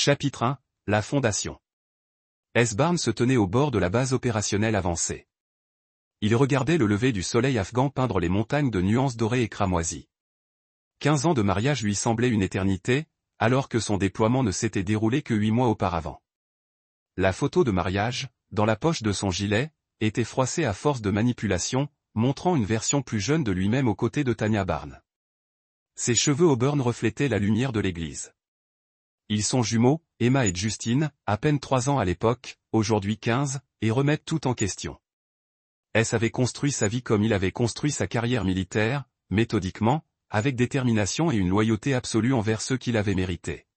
Chapitre 1, la fondation. S. Barnes se tenait au bord de la base opérationnelle avancée. Il regardait le lever du soleil afghan peindre les montagnes de nuances dorées et cramoisies. 15 ans de mariage lui semblaient une éternité, alors que son déploiement ne s'était déroulé que 8 mois auparavant. La photo de mariage, dans la poche de son gilet, était froissée à force de manipulation, montrant une version plus jeune de lui-même aux côtés de Tanya Barnes. Ses cheveux auburn reflétaient la lumière de l'église. Ils sont jumeaux, Emma et Justine, à peine 3 ans à l'époque, aujourd'hui 15, et remettent tout en question. S avait construit sa vie comme il avait construit sa carrière militaire, méthodiquement, avec détermination et une loyauté absolue envers ceux qui l'avaient mérité.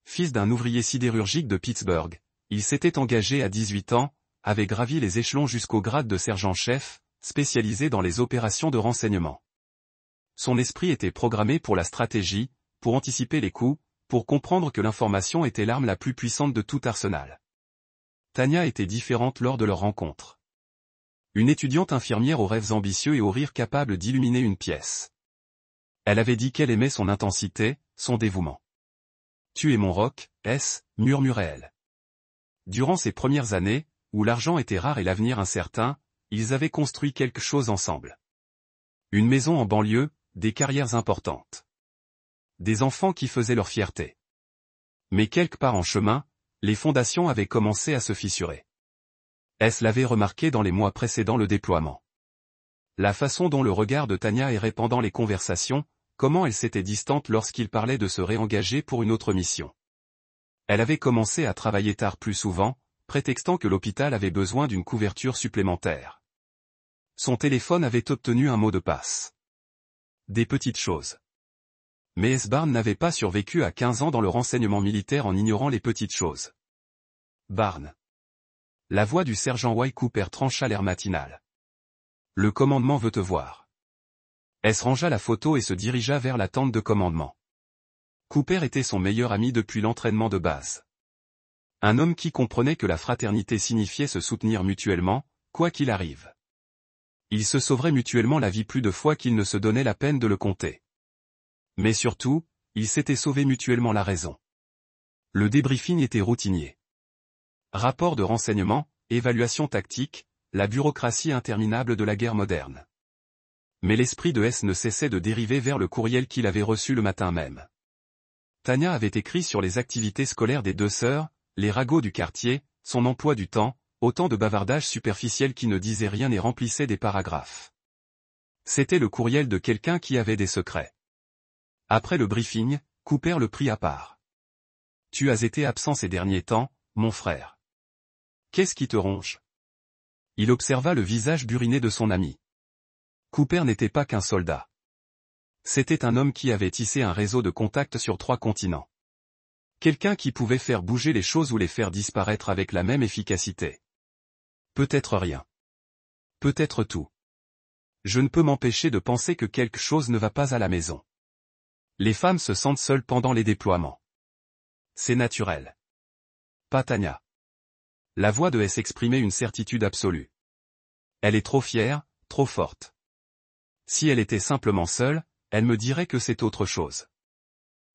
Fils d'un ouvrier sidérurgique de Pittsburgh, il s'était engagé à 18 ans, avait gravi les échelons jusqu'au grade de sergent-chef, spécialisé dans les opérations de renseignement. Son esprit était programmé pour la stratégie, pour anticiper les coups, pour comprendre que l'information était l'arme la plus puissante de tout arsenal. Tanya était différente lors de leur rencontre. Une étudiante infirmière aux rêves ambitieux et aux rires capables d'illuminer une pièce. Elle avait dit qu'elle aimait son intensité, son dévouement. « Tu es mon roc, S », murmurait-elle. Durant ces premières années, où l'argent était rare et l'avenir incertain, ils avaient construit quelque chose ensemble. Une maison en banlieue, des carrières importantes. Des enfants qui faisaient leur fierté. Mais quelque part en chemin, les fondations avaient commencé à se fissurer. S l'avait remarqué dans les mois précédant le déploiement. La façon dont le regard de Tanya errait pendant les conversations, comment elle s'était distante lorsqu'il parlait de se réengager pour une autre mission. Elle avait commencé à travailler tard plus souvent, prétextant que l'hôpital avait besoin d'une couverture supplémentaire. Son téléphone avait obtenu un mot de passe. Des petites choses. Mais S. Barnes n'avait pas survécu à 15 ans dans le renseignement militaire en ignorant les petites choses. Barnes. La voix du sergent Y. Cooper trancha l'air matinal. Le commandement veut te voir. S. rangea la photo et se dirigea vers la tente de commandement. Cooper était son meilleur ami depuis l'entraînement de base. Un homme qui comprenait que la fraternité signifiait se soutenir mutuellement, quoi qu'il arrive. Ils se sauveraient mutuellement la vie plus de fois qu'ils ne se donnaient la peine de le compter. Mais surtout, ils s'étaient sauvés mutuellement la raison. Le débriefing était routinier. Rapport de renseignement, évaluation tactique, la bureaucratie interminable de la guerre moderne. Mais l'esprit de S ne cessait de dériver vers le courriel qu'il avait reçu le matin même. Tanya avait écrit sur les activités scolaires des deux sœurs, les ragots du quartier, son emploi du temps, autant de bavardages superficiels qui ne disaient rien et remplissaient des paragraphes. C'était le courriel de quelqu'un qui avait des secrets. Après le briefing, Cooper le prit à part. « Tu as été absent ces derniers temps, mon frère. Qu'est-ce qui te ronge ?» Il observa le visage buriné de son ami. Cooper n'était pas qu'un soldat. C'était un homme qui avait tissé un réseau de contacts sur 3 continents. Quelqu'un qui pouvait faire bouger les choses ou les faire disparaître avec la même efficacité. Peut-être rien. Peut-être tout. Je ne peux m'empêcher de penser que quelque chose ne va pas à la maison. Les femmes se sentent seules pendant les déploiements. C'est naturel. Pas Tanya. La voix de S exprimait une certitude absolue. Elle est trop fière, trop forte. Si elle était simplement seule, elle me dirait que c'est autre chose.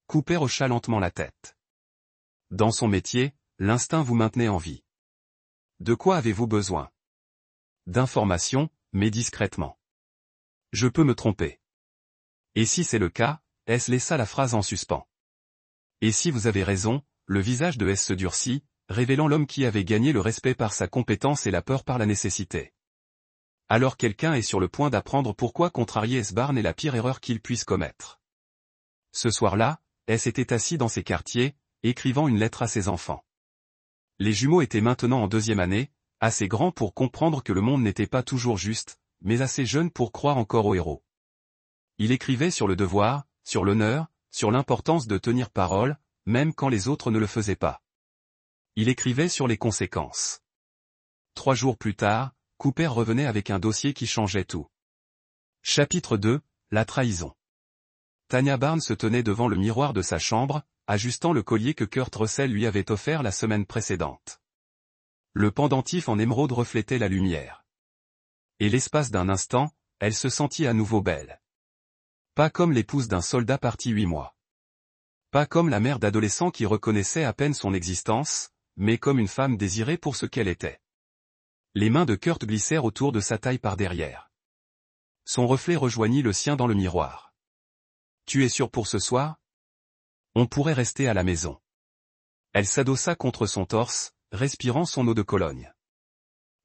Cooper hocha lentement la tête. Dans son métier, l'instinct vous maintenait en vie. De quoi avez-vous besoin? D'informations, mais discrètement. Je peux me tromper. Et si c'est le cas, S laissa la phrase en suspens. Et si vous avez raison, le visage de S se durcit, révélant l'homme qui avait gagné le respect par sa compétence et la peur par la nécessité. Alors quelqu'un est sur le point d'apprendre pourquoi contrarier S. Barnes est la pire erreur qu'il puisse commettre. Ce soir-là, S était assis dans ses quartiers, écrivant une lettre à ses enfants. Les jumeaux étaient maintenant en 2e année, assez grands pour comprendre que le monde n'était pas toujours juste, mais assez jeunes pour croire encore aux héros. Il écrivait sur le devoir, sur l'honneur, sur l'importance de tenir parole, même quand les autres ne le faisaient pas. Il écrivait sur les conséquences. 3 jours plus tard, Cooper revenait avec un dossier qui changeait tout. Chapitre 2, la trahison. Tanya Barnes se tenait devant le miroir de sa chambre, ajustant le collier que Kurt Russell lui avait offert la semaine précédente. Le pendentif en émeraude reflétait la lumière. Et l'espace d'un instant, elle se sentit à nouveau belle. Pas comme l'épouse d'un soldat parti 8 mois. Pas comme la mère d'adolescent qui reconnaissait à peine son existence, mais comme une femme désirée pour ce qu'elle était. Les mains de Kurt glissèrent autour de sa taille par derrière. Son reflet rejoignit le sien dans le miroir. « Tu es sûr pour ce soir ? On pourrait rester à la maison. » Elle s'adossa contre son torse, respirant son eau de Cologne.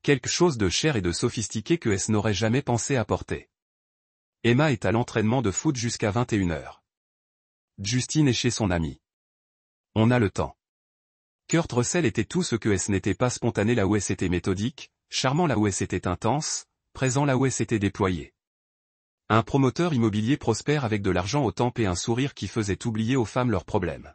Quelque chose de cher et de sophistiqué que S n'aurait jamais pensé apporter. Emma est à l'entraînement de foot jusqu'à 21h. Justine est chez son amie. On a le temps. Kurt Russell était tout ce que S n'était pas spontané là où S était méthodique, charmant là où S était intense, présent là où S était déployé. Un promoteur immobilier prospère avec de l'argent aux tempes et un sourire qui faisait oublier aux femmes leurs problèmes.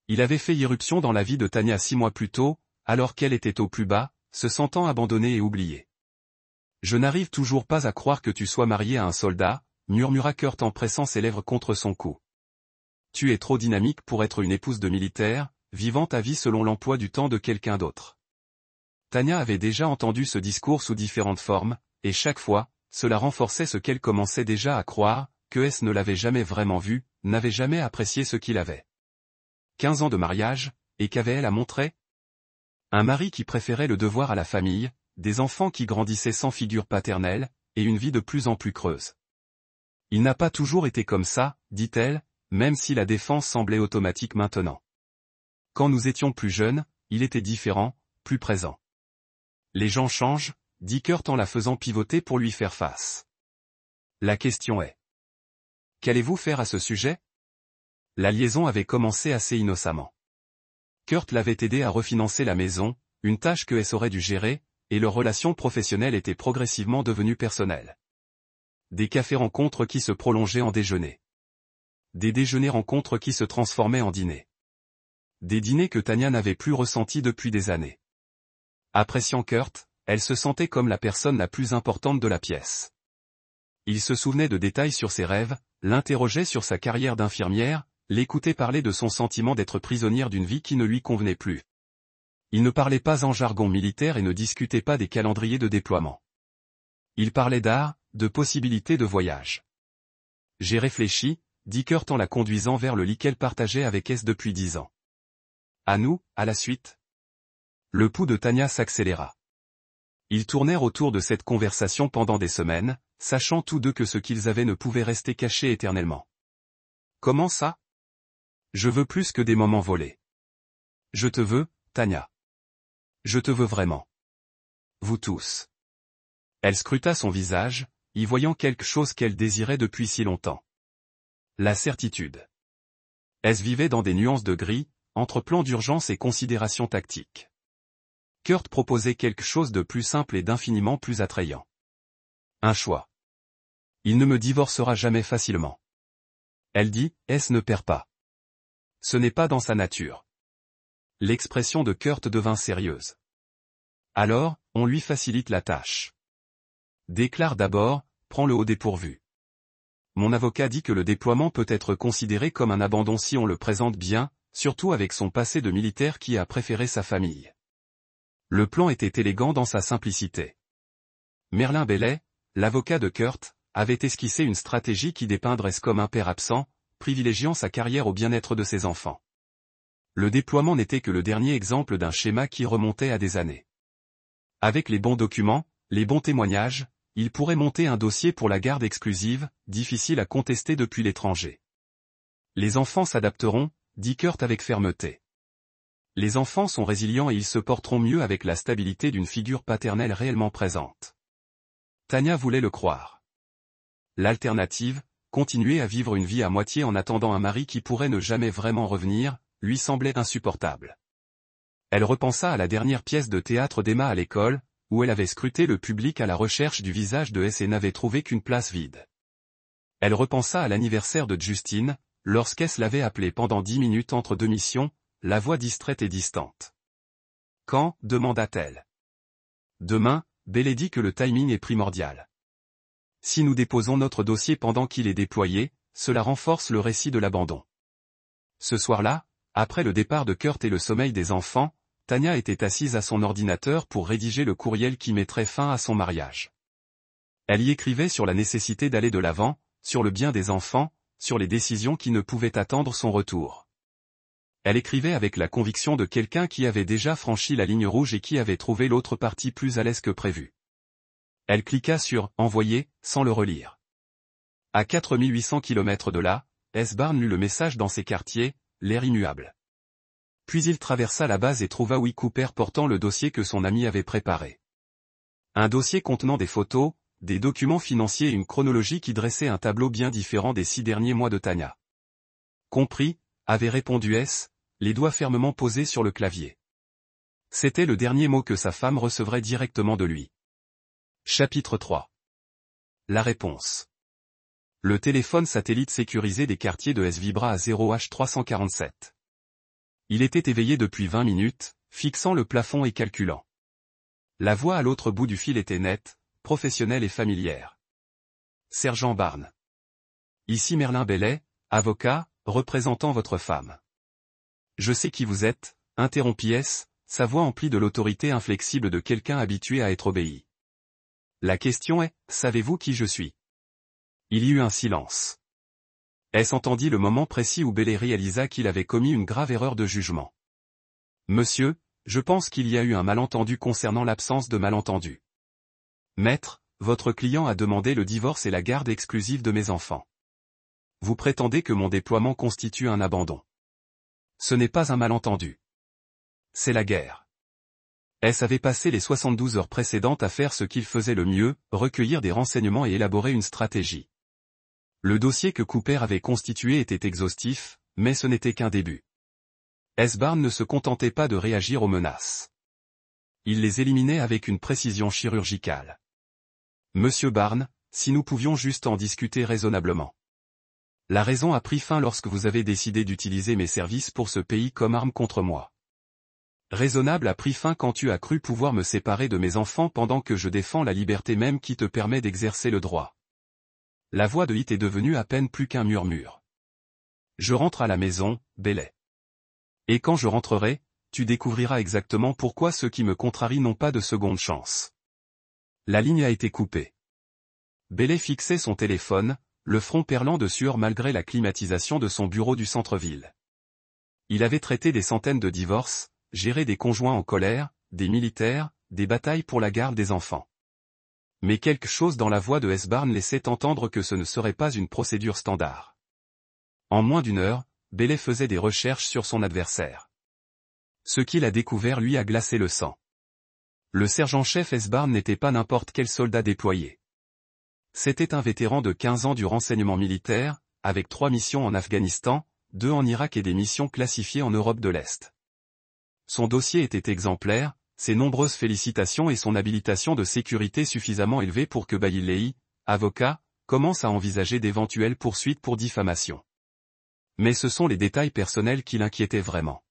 Il avait fait irruption dans la vie de Tanya 6 mois plus tôt, alors qu'elle était au plus bas, se sentant abandonnée et oubliée. « Je n'arrive toujours pas à croire que tu sois marié à un soldat, » murmura Kurt en pressant ses lèvres contre son cou. « Tu es trop dynamique pour être une épouse de militaire, vivant ta vie selon l'emploi du temps de quelqu'un d'autre. » Tanya avait déjà entendu ce discours sous différentes formes, et chaque fois, cela renforçait ce qu'elle commençait déjà à croire, que S ne l'avait jamais vraiment vu, n'avait jamais apprécié ce qu'il avait. 15 ans de mariage, et qu'avait-elle à montrer ? Un mari qui préférait le devoir à la famille, des enfants qui grandissaient sans figure paternelle, et une vie de plus en plus creuse. « Il n'a pas toujours été comme ça, dit-elle, même si la défense semblait automatique maintenant. Quand nous étions plus jeunes, il était différent, plus présent. » Les gens changent, dit Kurt en la faisant pivoter pour lui faire face. La question est: qu'allez-vous faire à ce sujet ? La liaison avait commencé assez innocemment. Kurt l'avait aidé à refinancer la maison, une tâche que S aurait dû gérer, et leur relation professionnelle était progressivement devenue personnelle. Des cafés-rencontres qui se prolongeaient en déjeuners. Des déjeuners-rencontres qui se transformaient en dîners. Des dîners que Tanya n'avait plus ressentis depuis des années. Appréciant Kurt, elle se sentait comme la personne la plus importante de la pièce. Il se souvenait de détails sur ses rêves, l'interrogeait sur sa carrière d'infirmière, l'écoutait parler de son sentiment d'être prisonnière d'une vie qui ne lui convenait plus. Il ne parlait pas en jargon militaire et ne discutait pas des calendriers de déploiement. Il parlait d'art, de possibilités de voyage. « J'ai réfléchi », dit Kurt en la conduisant vers le lit qu'elle partageait avec S depuis 10 ans. « À nous, à la suite ?» Le pouls de Tanya s'accéléra. Ils tournèrent autour de cette conversation pendant des semaines, sachant tous deux que ce qu'ils avaient ne pouvait rester caché éternellement. « Comment ça ? Je veux plus que des moments volés. Je te veux, Tanya. Je te veux vraiment. Vous tous. » Elle scruta son visage, y voyant quelque chose qu'elle désirait depuis si longtemps. La certitude. S vivait dans des nuances de gris, entre plans d'urgence et considérations tactiques. Kurt proposait quelque chose de plus simple et d'infiniment plus attrayant. Un choix. Il ne me divorcera jamais facilement. Elle dit, S ne perd pas. Ce n'est pas dans sa nature. L'expression de Kurt devint sérieuse. Alors, on lui facilite la tâche. Déclare d'abord, prends-le au dépourvu. Mon avocat dit que le déploiement peut être considéré comme un abandon si on le présente bien, surtout avec son passé de militaire qui a préféré sa famille. Le plan était élégant dans sa simplicité. Merlin Bellet, l'avocat de Kurt, avait esquissé une stratégie qui dépeindrait S comme un père absent, privilégiant sa carrière au bien-être de ses enfants. Le déploiement n'était que le dernier exemple d'un schéma qui remontait à des années. Avec les bons documents, les bons témoignages, il pourrait monter un dossier pour la garde exclusive, difficile à contester depuis l'étranger. Les enfants s'adapteront, dit Kurt avec fermeté. Les enfants sont résilients et ils se porteront mieux avec la stabilité d'une figure paternelle réellement présente. Tanya voulait le croire. L'alternative, continuer à vivre une vie à moitié en attendant un mari qui pourrait ne jamais vraiment revenir, lui semblait insupportable. Elle repensa à la dernière pièce de théâtre d'Emma à l'école, où elle avait scruté le public à la recherche du visage de S et n'avait trouvé qu'une place vide. Elle repensa à l'anniversaire de Justine, lorsqu'S l'avait appelée pendant 10 minutes entre deux missions, la voix distraite et distante. « Quand » demanda-t-elle. « Demain », Bellet dit que le timing est primordial. Si nous déposons notre dossier pendant qu'il est déployé, cela renforce le récit de l'abandon. Ce soir-là, après le départ de Kurt et le sommeil des enfants, Tanya était assise à son ordinateur pour rédiger le courriel qui mettrait fin à son mariage. Elle y écrivait sur la nécessité d'aller de l'avant, sur le bien des enfants, sur les décisions qui ne pouvaient attendre son retour. Elle écrivait avec la conviction de quelqu'un qui avait déjà franchi la ligne rouge et qui avait trouvé l'autre partie plus à l'aise que prévu. Elle cliqua sur « Envoyer » sans le relire. À 4800 km de là, S-Barnes lut le message dans ses quartiers, l'air immuable. Puis il traversa la base et trouva Will Cooper portant le dossier que son ami avait préparé. Un dossier contenant des photos, des documents financiers et une chronologie qui dressait un tableau bien différent des 6 derniers mois de Tanya. Compris, avait répondu S, les doigts fermement posés sur le clavier. C'était le dernier mot que sa femme recevrait directement de lui. Chapitre 3. La réponse. Le téléphone satellite sécurisé des quartiers de S vibra à 0H347. Il était éveillé depuis 20 minutes, fixant le plafond et calculant. La voix à l'autre bout du fil était nette, professionnelle et familière. Sergent Barnes. Ici Merlin Bellet, avocat, représentant votre femme. Je sais qui vous êtes, interrompit S, sa voix emplie de l'autorité inflexible de quelqu'un habitué à être obéi. La question est, savez-vous qui je suis? Il y eut un silence. S entendit le moment précis où Bellet réalisa qu'il avait commis une grave erreur de jugement. Monsieur, je pense qu'il y a eu un malentendu concernant l'absence de malentendu. Maître, votre client a demandé le divorce et la garde exclusive de mes enfants. Vous prétendez que mon déploiement constitue un abandon. Ce n'est pas un malentendu. C'est la guerre. S avait passé les 72 heures précédentes à faire ce qu'il faisait le mieux, recueillir des renseignements et élaborer une stratégie. Le dossier que Cooper avait constitué était exhaustif, mais ce n'était qu'un début. S-Barnes ne se contentait pas de réagir aux menaces. Il les éliminait avec une précision chirurgicale. Monsieur Barnes, si nous pouvions juste en discuter raisonnablement. La raison a pris fin lorsque vous avez décidé d'utiliser mes services pour ce pays comme arme contre moi. Raisonnable a pris fin quand tu as cru pouvoir me séparer de mes enfants pendant que je défends la liberté même qui te permet d'exercer le droit. La voix de Hit est devenue à peine plus qu'un murmure. Je rentre à la maison, Bellet. Et quand je rentrerai, tu découvriras exactement pourquoi ceux qui me contrarient n'ont pas de seconde chance. La ligne a été coupée. Bellet fixait son téléphone, le front perlant de sueur malgré la climatisation de son bureau du centre-ville. Il avait traité des centaines de divorces, géré des conjoints en colère, des militaires, des batailles pour la garde des enfants. Mais quelque chose dans la voix de S-Barnes laissait entendre que ce ne serait pas une procédure standard. En moins d'une heure, Bellet faisait des recherches sur son adversaire. Ce qu'il a découvert lui a glacé le sang. Le sergent-chef S-Barnes n'était pas n'importe quel soldat déployé. C'était un vétéran de 15 ans du renseignement militaire, avec 3 missions en Afghanistan, 2 en Irak et des missions classifiées en Europe de l'Est. Son dossier était exemplaire, ses nombreuses félicitations et son habilitation de sécurité suffisamment élevée pour que Bailey, avocat, commence à envisager d'éventuelles poursuites pour diffamation. Mais ce sont les détails personnels qui l'inquiétaient vraiment.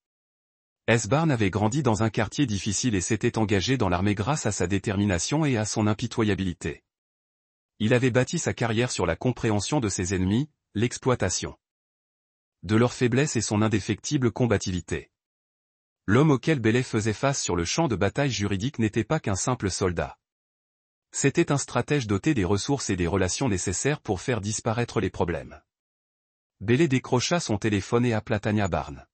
S-Barnes avait grandi dans un quartier difficile et s'était engagé dans l'armée grâce à sa détermination et à son impitoyabilité. Il avait bâti sa carrière sur la compréhension de ses ennemis, l'exploitation de leurs faiblesses et son indéfectible combativité. L'homme auquel Bellet faisait face sur le champ de bataille juridique n'était pas qu'un simple soldat. C'était un stratège doté des ressources et des relations nécessaires pour faire disparaître les problèmes. Bellet décrocha son téléphone et appela Tanya Barnes.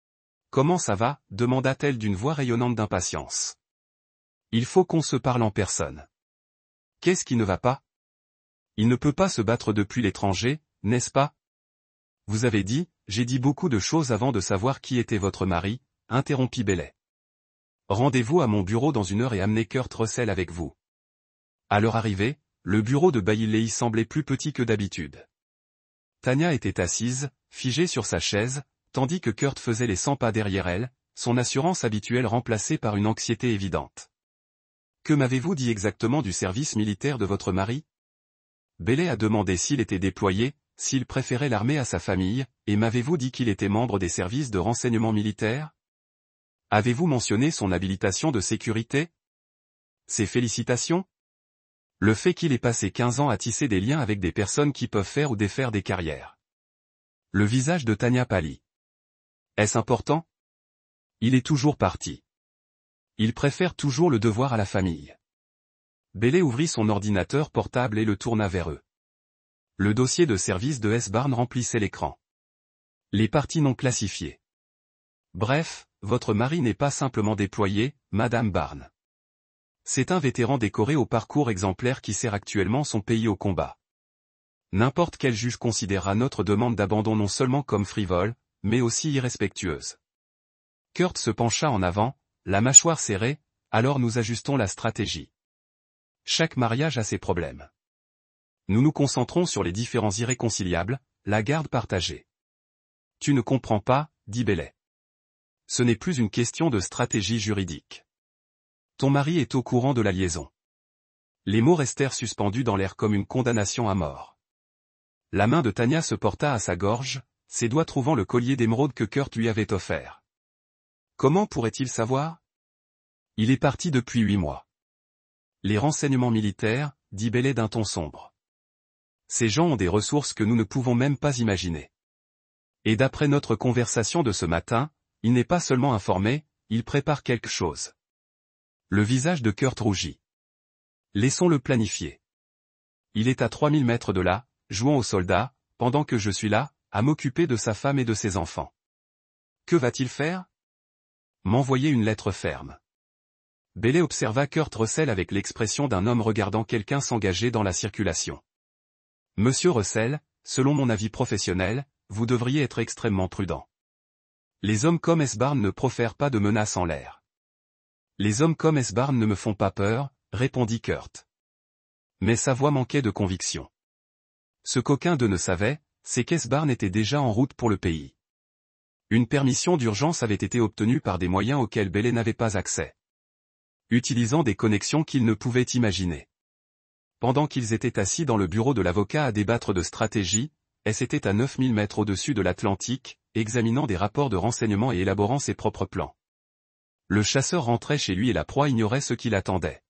« Comment ça va » demanda-t-elle d'une voix rayonnante d'impatience. « Il faut qu'on se parle en personne. »« Qu'est-ce qui ne va pas ? Il ne peut pas se battre depuis l'étranger, n'est-ce pas ? » « Vous avez dit, j'ai dit beaucoup de choses avant de savoir qui était votre mari, » interrompit Bellet. « Rendez-vous à mon bureau dans 1 heure et amenez Kurt Russell avec vous. » À leur arrivée, le bureau de Bailey semblait plus petit que d'habitude. Tanya était assise, figée sur sa chaise, tandis que Kurt faisait les 100 pas derrière elle, son assurance habituelle remplacée par une anxiété évidente. « Que m'avez-vous dit exactement du service militaire de votre mari ?» Bellet a demandé s'il était déployé, s'il préférait l'armée à sa famille, et m'avez-vous dit qu'il était membre des services de renseignement militaire ? Avez-vous mentionné son habilitation de sécurité ? Ses félicitations ? Le fait qu'il ait passé 15 ans à tisser des liens avec des personnes qui peuvent faire ou défaire des carrières. Le visage de Tanya pâlit. Est-ce important ? Il est toujours parti. Il préfère toujours le devoir à la famille. Bellet ouvrit son ordinateur portable et le tourna vers eux. Le dossier de service de S-Barn remplissait l'écran. Les parties non classifiées. Bref, votre mari n'est pas simplement déployé, Madame Barn. C'est un vétéran décoré au parcours exemplaire qui sert actuellement son pays au combat. N'importe quel juge considérera notre demande d'abandon non seulement comme frivole, mais aussi irrespectueuse. Kurt se pencha en avant, la mâchoire serrée, alors nous ajustons la stratégie. Chaque mariage a ses problèmes. Nous nous concentrons sur les différends irréconciliables, la garde partagée. Tu ne comprends pas, dit Bailey. Ce n'est plus une question de stratégie juridique. Ton mari est au courant de la liaison. Les mots restèrent suspendus dans l'air comme une condamnation à mort. La main de Tanya se porta à sa gorge, ses doigts trouvant le collier d'émeraude que Kurt lui avait offert. Comment pourrait-il savoir? Il est parti depuis 8 mois. Les renseignements militaires, dit Bailey d'un ton sombre. Ces gens ont des ressources que nous ne pouvons même pas imaginer. Et d'après notre conversation de ce matin, il n'est pas seulement informé, il prépare quelque chose. Le visage de Kurt rougit. Laissons-le planifier. Il est à 3000 mètres de là, jouant aux soldats, pendant que je suis là, à m'occuper de sa femme et de ses enfants. Que va-t-il faire? M'envoyer une lettre ferme. Bailey observa Kurt Russell avec l'expression d'un homme regardant quelqu'un s'engager dans la circulation. Monsieur Russell, selon mon avis professionnel, vous devriez être extrêmement prudent. Les hommes comme S-Barn ne profèrent pas de menaces en l'air. Les hommes comme S-Barn ne me font pas peur, répondit Kurt. Mais sa voix manquait de conviction. Ce qu'aucun d'eux ne savait, c'est qu'S-Barn était déjà en route pour le pays. Une permission d'urgence avait été obtenue par des moyens auxquels Bailey n'avait pas accès. Utilisant des connexions qu'il ne pouvait imaginer. Pendant qu'ils étaient assis dans le bureau de l'avocat à débattre de stratégie, S était à 9000 mètres au-dessus de l'Atlantique, examinant des rapports de renseignement et élaborant ses propres plans. Le chasseur rentrait chez lui et la proie ignorait ce qui l'attendait.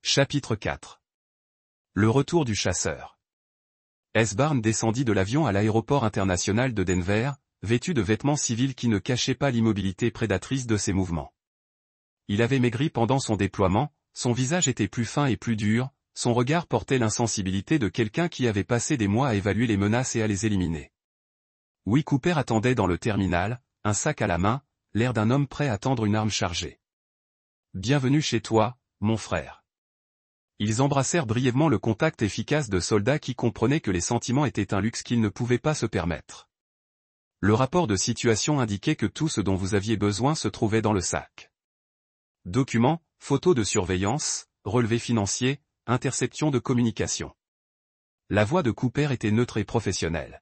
Chapitre 4. Le retour du chasseur. S-Barn descendit de l'avion à l'aéroport international de Denver, vêtu de vêtements civils qui ne cachaient pas l'immobilité prédatrice de ses mouvements. Il avait maigri pendant son déploiement, son visage était plus fin et plus dur, son regard portait l'insensibilité de quelqu'un qui avait passé des mois à évaluer les menaces et à les éliminer. Will Cooper attendait dans le terminal, un sac à la main, l'air d'un homme prêt à tendre une arme chargée. « Bienvenue chez toi, mon frère. » Ils embrassèrent brièvement le contact efficace de soldats qui comprenaient que les sentiments étaient un luxe qu'ils ne pouvaient pas se permettre. Le rapport de situation indiquait que tout ce dont vous aviez besoin se trouvait dans le sac. Documents, photos de surveillance, relevés financiers, interception de communication. La voix de Cooper était neutre et professionnelle.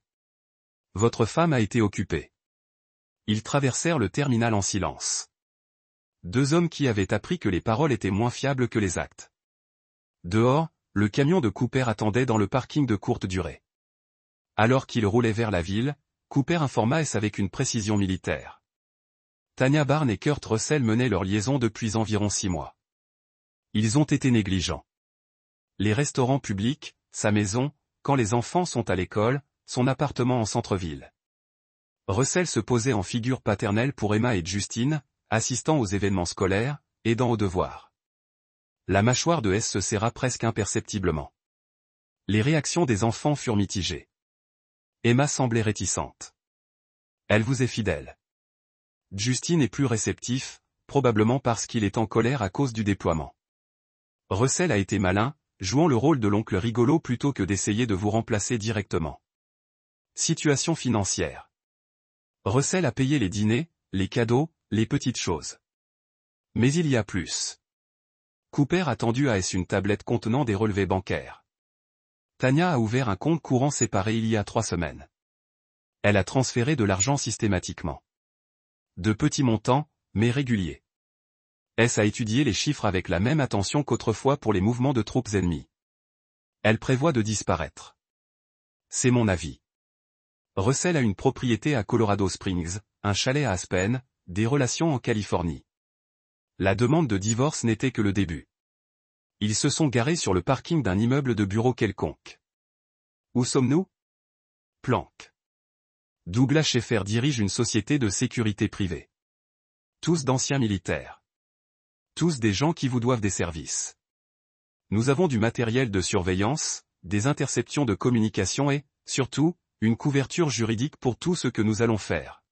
Votre femme a été occupée. Ils traversèrent le terminal en silence. Deux hommes qui avaient appris que les paroles étaient moins fiables que les actes. Dehors, le camion de Cooper attendait dans le parking de courte durée. Alors qu'il roulait vers la ville, Cooper informa S avec une précision militaire. Tanya Barn et Kurt Russell menaient leur liaison depuis environ 6 mois. Ils ont été négligents. Les restaurants publics, sa maison, quand les enfants sont à l'école, son appartement en centre-ville. Russell se posait en figure paternelle pour Emma et Justine, assistant aux événements scolaires, aidant aux devoirs. La mâchoire de S se serra presque imperceptiblement. Les réactions des enfants furent mitigées. Emma semblait réticente. Elle vous est fidèle. Justine est plus réceptif, probablement parce qu'il est en colère à cause du déploiement. Russell a été malin, jouant le rôle de l'oncle rigolo plutôt que d'essayer de vous remplacer directement. Situation financière. Russell a payé les dîners, les cadeaux, les petites choses. Mais il y a plus. Cooper a tendu à S une tablette contenant des relevés bancaires. Tanya a ouvert un compte courant séparé il y a 3 semaines. Elle a transféré de l'argent systématiquement. De petits montants, mais réguliers. S a étudié les chiffres avec la même attention qu'autrefois pour les mouvements de troupes ennemies. Elle prévoit de disparaître. C'est mon avis. Russell a une propriété à Colorado Springs, un chalet à Aspen, des relations en Californie. La demande de divorce n'était que le début. Ils se sont garés sur le parking d'un immeuble de bureau quelconque. Où sommes-nous? Planck. Douglas Schaeffer dirige une société de sécurité privée. Tous d'anciens militaires. Tous des gens qui vous doivent des services. Nous avons du matériel de surveillance, des interceptions de communication et, surtout, une couverture juridique pour tout ce que nous allons faire.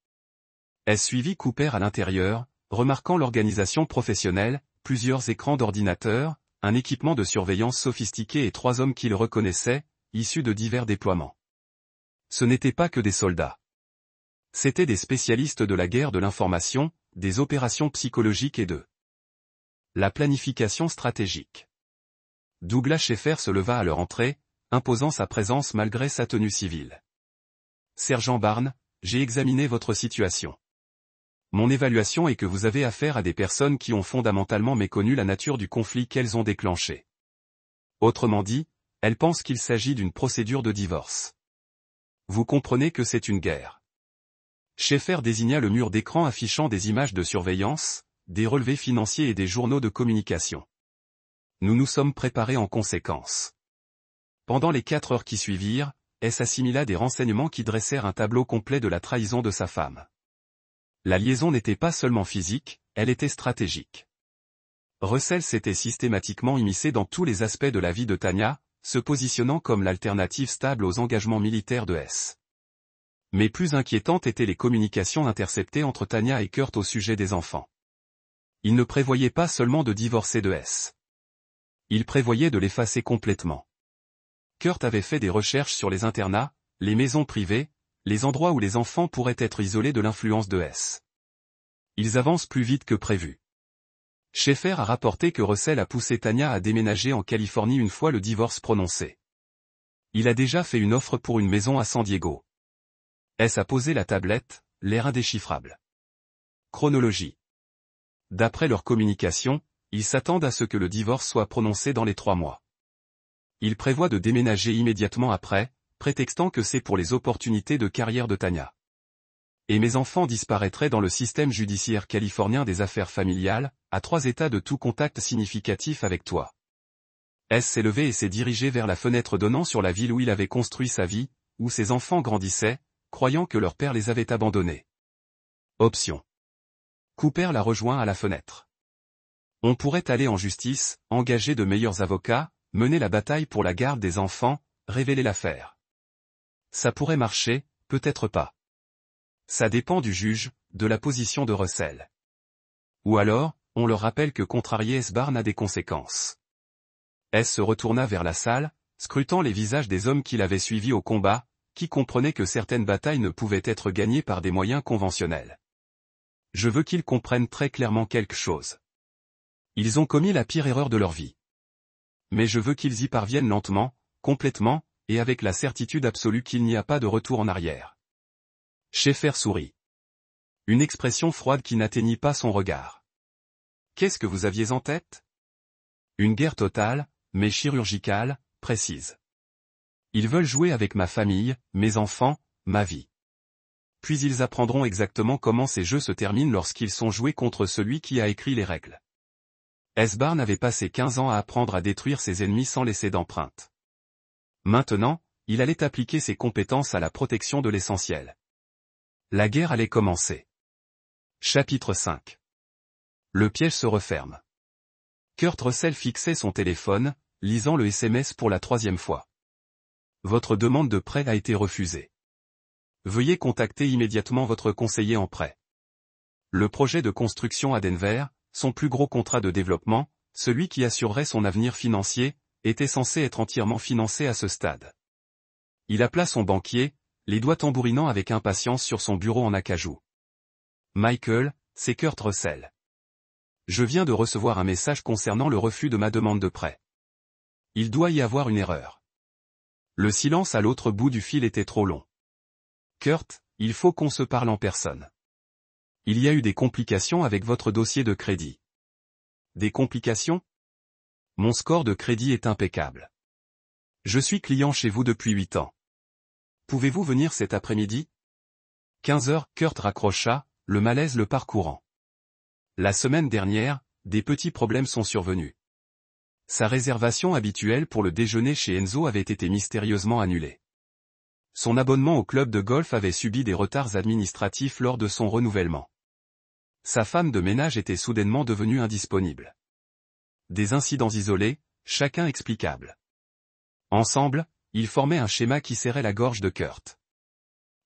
S suivit Cooper à l'intérieur, remarquant l'organisation professionnelle, plusieurs écrans d'ordinateur, un équipement de surveillance sophistiqué et 3 hommes qu'il reconnaissait, issus de divers déploiements. Ce n'étaient pas que des soldats. C'étaient des spécialistes de la guerre de l'information, des opérations psychologiques et de la planification stratégique. Douglas Schaeffer se leva à leur entrée, imposant sa présence malgré sa tenue civile. « Sergent Barnes, j'ai examiné votre situation. Mon évaluation est que vous avez affaire à des personnes qui ont fondamentalement méconnu la nature du conflit qu'elles ont déclenché. Autrement dit, elles pensent qu'il s'agit d'une procédure de divorce. Vous comprenez que c'est une guerre. » Schaeffer désigna le mur d'écran affichant des images de surveillance, des relevés financiers et des journaux de communication. Nous nous sommes préparés en conséquence. Pendant les 4 heures qui suivirent, S assimila des renseignements qui dressèrent un tableau complet de la trahison de sa femme. La liaison n'était pas seulement physique, elle était stratégique. Russell s'était systématiquement immiscé dans tous les aspects de la vie de Tanya, se positionnant comme l'alternative stable aux engagements militaires de S. Mais plus inquiétantes étaient les communications interceptées entre Tanya et Kurt au sujet des enfants. Il ne prévoyait pas seulement de divorcer de S. Il prévoyait de l'effacer complètement. Kurt avait fait des recherches sur les internats, les maisons privées, les endroits où les enfants pourraient être isolés de l'influence de S. Ils avancent plus vite que prévu. Schaeffer a rapporté que Russell a poussé Tanya à déménager en Californie une fois le divorce prononcé. Il a déjà fait une offre pour une maison à San Diego. S a posé la tablette, l'air indéchiffrable. Chronologie. D'après leur communication, ils s'attendent à ce que le divorce soit prononcé dans les 3 mois. Ils prévoient de déménager immédiatement après, prétextant que c'est pour les opportunités de carrière de Tanya. Et mes enfants disparaîtraient dans le système judiciaire californien des affaires familiales, à 3 états de tout contact significatif avec toi. S s'est levé et s'est dirigé vers la fenêtre donnant sur la ville où il avait construit sa vie, où ses enfants grandissaient, croyant que leur père les avait abandonnés. Option. Cooper la rejoint à la fenêtre. On pourrait aller en justice, engager de meilleurs avocats, mener la bataille pour la garde des enfants, révéler l'affaire. Ça pourrait marcher, peut-être pas. Ça dépend du juge, de la position de Russell. Ou alors, on leur rappelle que contrarier S. Barnes a des conséquences. S. se retourna vers la salle, scrutant les visages des hommes qu'il avait suivis au combat, qui comprenaient que certaines batailles ne pouvaient être gagnées par des moyens conventionnels. Je veux qu'ils comprennent très clairement quelque chose. Ils ont commis la pire erreur de leur vie. Mais je veux qu'ils y parviennent lentement, complètement, et avec la certitude absolue qu'il n'y a pas de retour en arrière. Schaeffer sourit. Une expression froide qui n'atteignit pas son regard. Qu'est-ce que vous aviez en tête? Une guerre totale, mais chirurgicale, précise. Ils veulent jouer avec ma famille, mes enfants, ma vie. Puis ils apprendront exactement comment ces jeux se terminent lorsqu'ils sont joués contre celui qui a écrit les règles. S. Barnes avait passé 15 ans à apprendre à détruire ses ennemis sans laisser d'empreinte. Maintenant, il allait appliquer ses compétences à la protection de l'essentiel. La guerre allait commencer. Chapitre 5. Le piège se referme. Kurt Russell fixait son téléphone, lisant le SMS pour la 3e fois. Votre demande de prêt a été refusée. Veuillez contacter immédiatement votre conseiller en prêt. Le projet de construction à Denver, son plus gros contrat de développement, celui qui assurerait son avenir financier, était censé être entièrement financé à ce stade. Il appela son banquier, les doigts tambourinant avec impatience sur son bureau en acajou. Michael, c'est Kurt Russell. Je viens de recevoir un message concernant le refus de ma demande de prêt. Il doit y avoir une erreur. Le silence à l'autre bout du fil était trop long. Kurt, il faut qu'on se parle en personne. Il y a eu des complications avec votre dossier de crédit. Des complications? Mon score de crédit est impeccable. Je suis client chez vous depuis 8 ans. Pouvez-vous venir cet après-midi? 15 heures, Kurt raccrocha, le malaise le parcourant. La semaine dernière, des petits problèmes sont survenus. Sa réservation habituelle pour le déjeuner chez Enzo avait été mystérieusement annulée. Son abonnement au club de golf avait subi des retards administratifs lors de son renouvellement. Sa femme de ménage était soudainement devenue indisponible. Des incidents isolés, chacun explicable. Ensemble, ils formaient un schéma qui serrait la gorge de Kurt.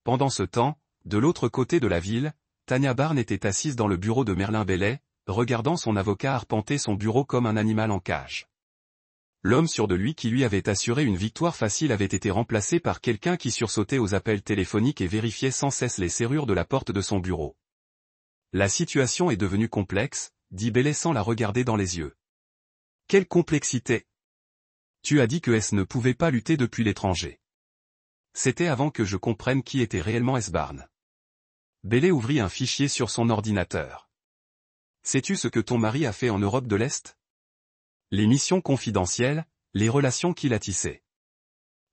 Pendant ce temps, de l'autre côté de la ville, Tanya Barnes était assise dans le bureau de Merlin Bellet, regardant son avocat arpenter son bureau comme un animal en cage. L'homme sûr de lui qui lui avait assuré une victoire facile avait été remplacé par quelqu'un qui sursautait aux appels téléphoniques et vérifiait sans cesse les serrures de la porte de son bureau. La situation est devenue complexe, dit Bellet sans la regarder dans les yeux. Quelle complexité! Tu as dit que S ne pouvait pas lutter depuis l'étranger. C'était avant que je comprenne qui était réellement S. Barnes. Bellet ouvrit un fichier sur son ordinateur. Sais-tu ce que ton mari a fait en Europe de l'Est? Les missions confidentielles, les relations qu'il a tissées.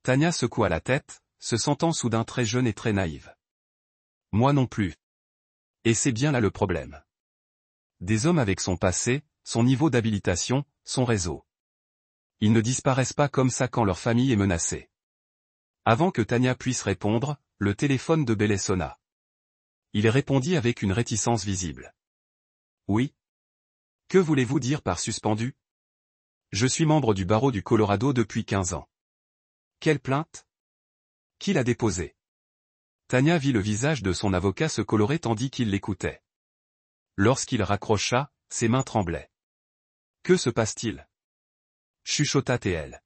Tanya secoua la tête, se sentant soudain très jeune et très naïve. Moi non plus. Et c'est bien là le problème. Des hommes avec son passé, son niveau d'habilitation, son réseau. Ils ne disparaissent pas comme ça quand leur famille est menacée. Avant que Tanya puisse répondre, le téléphone de Bellet sonna. Il répondit avec une réticence visible. Oui. Que voulez-vous dire par suspendu? Je suis membre du barreau du Colorado depuis 15 ans. Quelle plainte? Qui l'a déposée? Tanya vit le visage de son avocat se colorer tandis qu'il l'écoutait. Lorsqu'il raccrocha, ses mains tremblaient. Que se passe-t-il? Chuchota TL.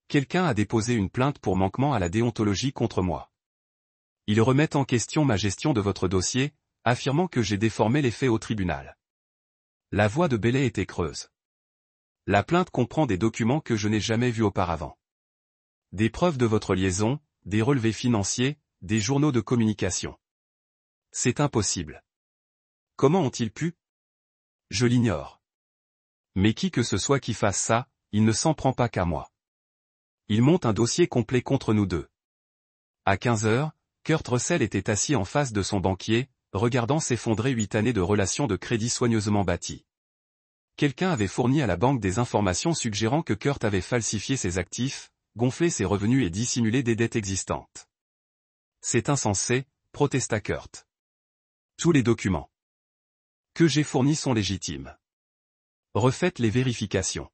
Quelqu'un a déposé une plainte pour manquement à la déontologie contre moi. Ils remettent en question ma gestion de votre dossier, affirmant que j'ai déformé les faits au tribunal. La voix de Bellet était creuse. La plainte comprend des documents que je n'ai jamais vus auparavant. Des preuves de votre liaison, des relevés financiers, des journaux de communication. C'est impossible. Comment ont-ils pu? Je l'ignore. Mais qui que ce soit qui fasse ça, il ne s'en prend pas qu'à moi. Il monte un dossier complet contre nous deux. À 15 heures, Kurt Russell était assis en face de son banquier, regardant s'effondrer 8 années de relations de crédit soigneusement bâties. Quelqu'un avait fourni à la banque des informations suggérant que Kurt avait falsifié ses actifs, gonflé ses revenus et dissimulé des dettes existantes. C'est insensé, protesta Kurt. Tous les documents que j'ai fournis sont légitimes. Refaites les vérifications.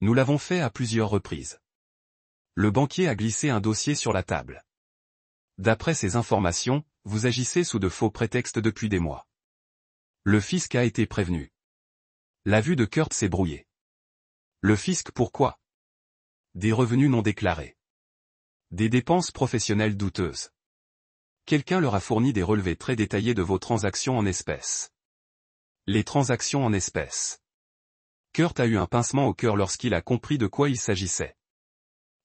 Nous l'avons fait à plusieurs reprises. Le banquier a glissé un dossier sur la table. D'après ces informations, vous agissez sous de faux prétextes depuis des mois. Le fisc a été prévenu. La vue de Kurt s'est brouillée. Le fisc pourquoi? Des revenus non déclarés. Des dépenses professionnelles douteuses. Quelqu'un leur a fourni des relevés très détaillés de vos transactions en espèces. Les transactions en espèces. Kurt a eu un pincement au cœur lorsqu'il a compris de quoi il s'agissait.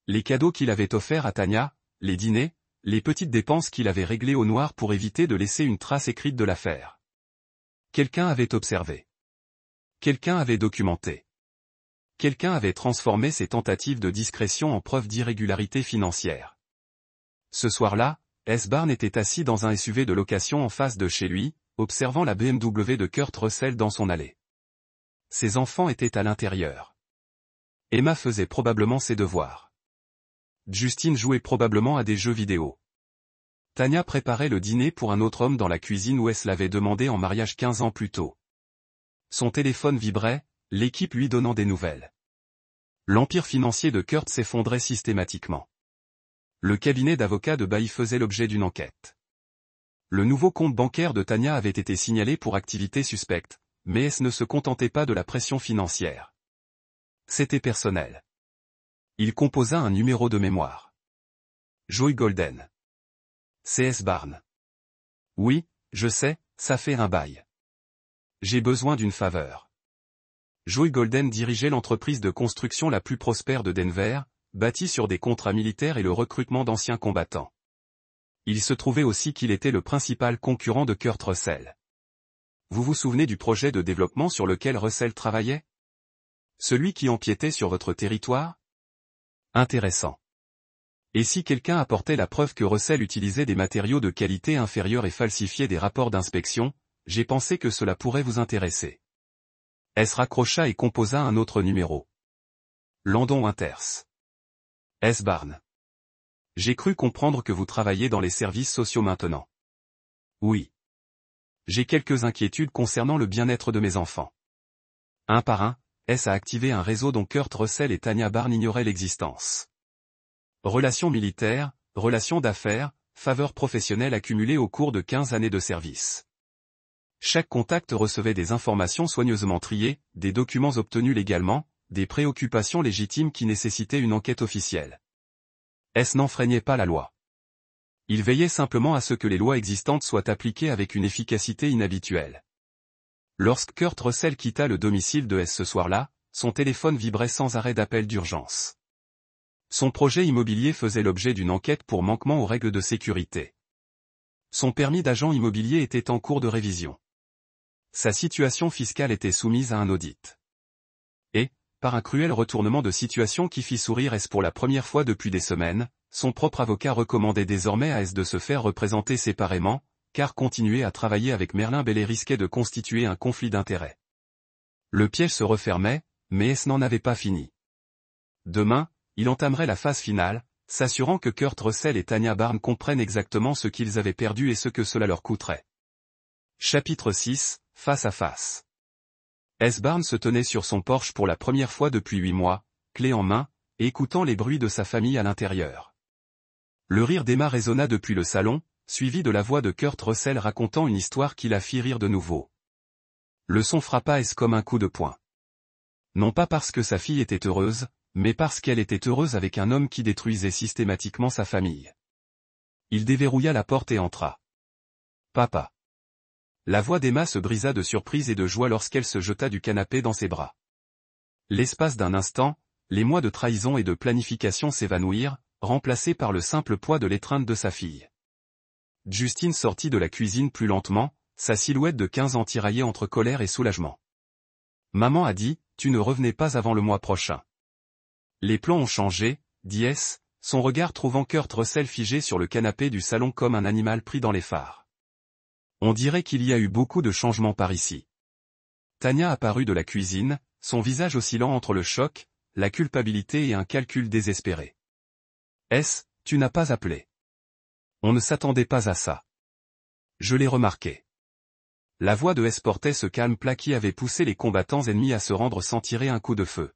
Les cadeaux qu'il avait offerts à Tanya, les dîners, les petites dépenses qu'il avait réglées au noir pour éviter de laisser une trace écrite de l'affaire. Quelqu'un avait observé. Quelqu'un avait documenté. Quelqu'un avait transformé ses tentatives de discrétion en preuves d'irrégularité financière. Ce soir-là, S. Barnes était assis dans un SUV de location en face de chez lui, observant la BMW de Kurt Russell dans son allée. Ses enfants étaient à l'intérieur. Emma faisait probablement ses devoirs. Justine jouait probablement à des jeux vidéo. Tanya préparait le dîner pour un autre homme dans la cuisine où S l'avait demandé en mariage 15 ans plus tôt. Son téléphone vibrait, l'équipe lui donnant des nouvelles. L'empire financier de Kurt s'effondrait systématiquement. Le cabinet d'avocats de Bailly faisait l'objet d'une enquête. Le nouveau compte bancaire de Tanya avait été signalé pour activité suspecte, mais S ne se contentait pas de la pression financière. C'était personnel. Il composa un numéro de mémoire. Joy Golden. C.S. Barnes. Oui, je sais, ça fait un bail. J'ai besoin d'une faveur. Joy Golden dirigeait l'entreprise de construction la plus prospère de Denver, bâtie sur des contrats militaires et le recrutement d'anciens combattants. Il se trouvait aussi qu'il était le principal concurrent de Kurt Russell. Vous vous souvenez du projet de développement sur lequel Russell travaillait? Celui qui empiétait sur votre territoire? Intéressant. Et si quelqu'un apportait la preuve que Russell utilisait des matériaux de qualité inférieure et falsifiait des rapports d'inspection, j'ai pensé que cela pourrait vous intéresser. S raccrocha et composa un autre numéro. Landon Winters. S. Barnes. J'ai cru comprendre que vous travaillez dans les services sociaux maintenant. Oui. J'ai quelques inquiétudes concernant le bien-être de mes enfants. Un par un, S a activé un réseau dont Kurt Russell et Tanya Barnes ignoraient l'existence. Relations militaires, relations d'affaires, faveurs professionnelles accumulées au cours de 15 années de service. Chaque contact recevait des informations soigneusement triées, des documents obtenus légalement, des préoccupations légitimes qui nécessitaient une enquête officielle. S n'enfreignait pas la loi. Il veillait simplement à ce que les lois existantes soient appliquées avec une efficacité inhabituelle. Lorsque Kurt Russell quitta le domicile de S ce soir-là, son téléphone vibrait sans arrêt d'appels d'urgence. Son projet immobilier faisait l'objet d'une enquête pour manquement aux règles de sécurité. Son permis d'agent immobilier était en cours de révision. Sa situation fiscale était soumise à un audit. Et, par un cruel retournement de situation qui fit sourire S pour la première fois depuis des semaines, son propre avocat recommandait désormais à S de se faire représenter séparément, car continuer à travailler avec Merlin Bellet risquait de constituer un conflit d'intérêts. Le piège se refermait, mais S n'en avait pas fini. Demain, il entamerait la phase finale, s'assurant que Kurt Russell et Tanya Barnes comprennent exactement ce qu'ils avaient perdu et ce que cela leur coûterait. Chapitre 6, face à face. S. Barnes se tenait sur son porche pour la première fois depuis 8 mois, clé en main, écoutant les bruits de sa famille à l'intérieur. Le rire d'Emma résonna depuis le salon, suivi de la voix de Kurt Russell racontant une histoire qui la fit rire de nouveau. Le son frappa S comme un coup de poing. Non pas parce que sa fille était heureuse, mais parce qu'elle était heureuse avec un homme qui détruisait systématiquement sa famille. Il déverrouilla la porte et entra. « Papa !» La voix d'Emma se brisa de surprise et de joie lorsqu'elle se jeta du canapé dans ses bras. L'espace d'un instant, les mois de trahison et de planification s'évanouirent, remplacés par le simple poids de l'étreinte de sa fille. Justine sortit de la cuisine plus lentement, sa silhouette de 15 ans tiraillée entre colère et soulagement. Maman a dit, tu ne revenais pas avant le mois prochain. Les plans ont changé, dit S, son regard trouvant Kurt Russell figé sur le canapé du salon comme un animal pris dans les phares. On dirait qu'il y a eu beaucoup de changements par ici. Tanya apparut de la cuisine, son visage oscillant entre le choc, la culpabilité et un calcul désespéré. S, tu n'as pas appelé. On ne s'attendait pas à ça. Je l'ai remarqué. La voix de S portait ce calme plat qui avait poussé les combattants ennemis à se rendre sans tirer un coup de feu.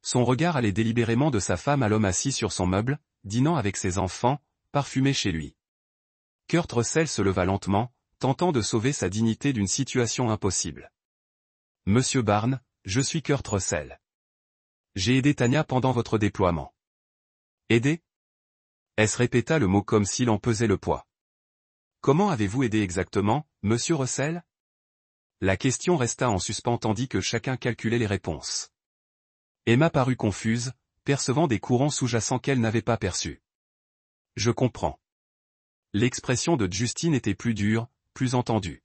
Son regard allait délibérément de sa femme à l'homme assis sur son meuble, dînant avec ses enfants, parfumé chez lui. Kurt Russell se leva lentement, tentant de sauver sa dignité d'une situation impossible. Monsieur Barnes, je suis Kurt Russell. J'ai aidé Tanya pendant votre déploiement. Aidé ? S répéta le mot comme s'il en pesait le poids. Comment avez-vous aidé exactement, monsieur Russell ? La question resta en suspens tandis que chacun calculait les réponses. Emma parut confuse, percevant des courants sous-jacents qu'elle n'avait pas perçus. Je comprends. L'expression de Justine était plus dure, plus entendue.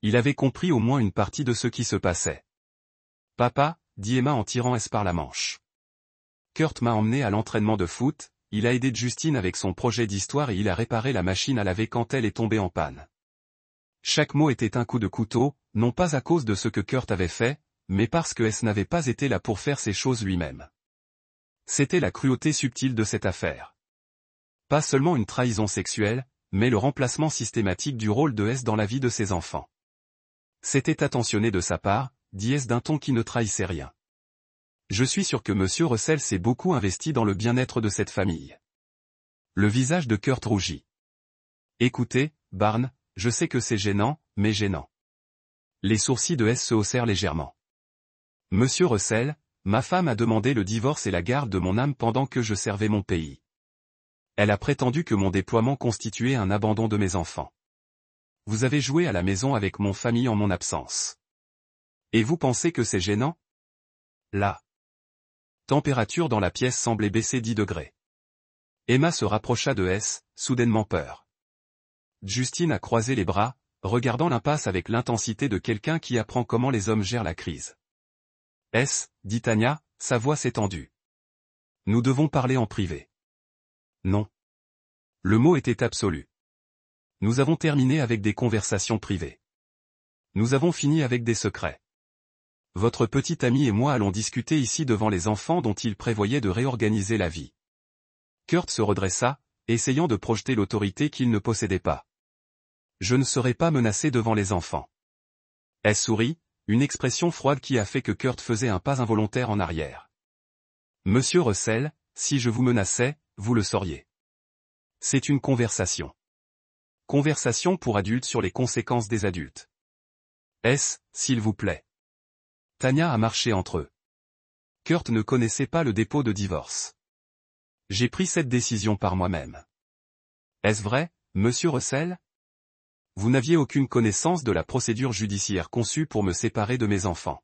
Il avait compris au moins une partie de ce qui se passait. Papa, dit Emma en tirant S par la manche. Kurt m'a emmené à l'entraînement de foot, il a aidé Justine avec son projet d'histoire et il a réparé la machine à laver quand elle est tombée en panne. Chaque mot était un coup de couteau, non pas à cause de ce que Kurt avait fait, mais parce que S n'avait pas été là pour faire ces choses lui-même. C'était la cruauté subtile de cette affaire. Pas seulement une trahison sexuelle, mais le remplacement systématique du rôle de S dans la vie de ses enfants. C'était attentionné de sa part, dit S d'un ton qui ne trahissait rien. Je suis sûr que monsieur Russell s'est beaucoup investi dans le bien-être de cette famille. Le visage de Kurt rougit. Écoutez, Barnes, je sais que c'est gênant, mais gênant. Les sourcils de S se haussèrent légèrement. Monsieur Russell, ma femme a demandé le divorce et la garde de mon âme pendant que je servais mon pays. Elle a prétendu que mon déploiement constituait un abandon de mes enfants. Vous avez joué à la maison avec mon famille en mon absence. Et vous pensez que c'est gênant ? La température dans la pièce semblait baisser 10 degrés. Emma se rapprocha de S, soudainement peur. Justine a croisé les bras, regardant l'impasse avec l'intensité de quelqu'un qui apprend comment les hommes gèrent la crise. S, dit Tanya, sa voix s'est tendue. Nous devons parler en privé. Non. Le mot était absolu. Nous avons terminé avec des conversations privées. Nous avons fini avec des secrets. Votre petit ami et moi allons discuter ici devant les enfants dont il prévoyait de réorganiser la vie. Kurt se redressa, essayant de projeter l'autorité qu'il ne possédait pas. Je ne serai pas menacé devant les enfants. Elle sourit, une expression froide qui a fait que Kurt faisait un pas involontaire en arrière. Monsieur Russell, si je vous menaçais, vous le sauriez. C'est une conversation. Conversation pour adultes sur les conséquences des adultes. S'il vous plaît. Tanya a marché entre eux. Kurt ne connaissait pas le dépôt de divorce. J'ai pris cette décision par moi-même. Est-ce vrai, monsieur Russell? Vous n'aviez aucune connaissance de la procédure judiciaire conçue pour me séparer de mes enfants.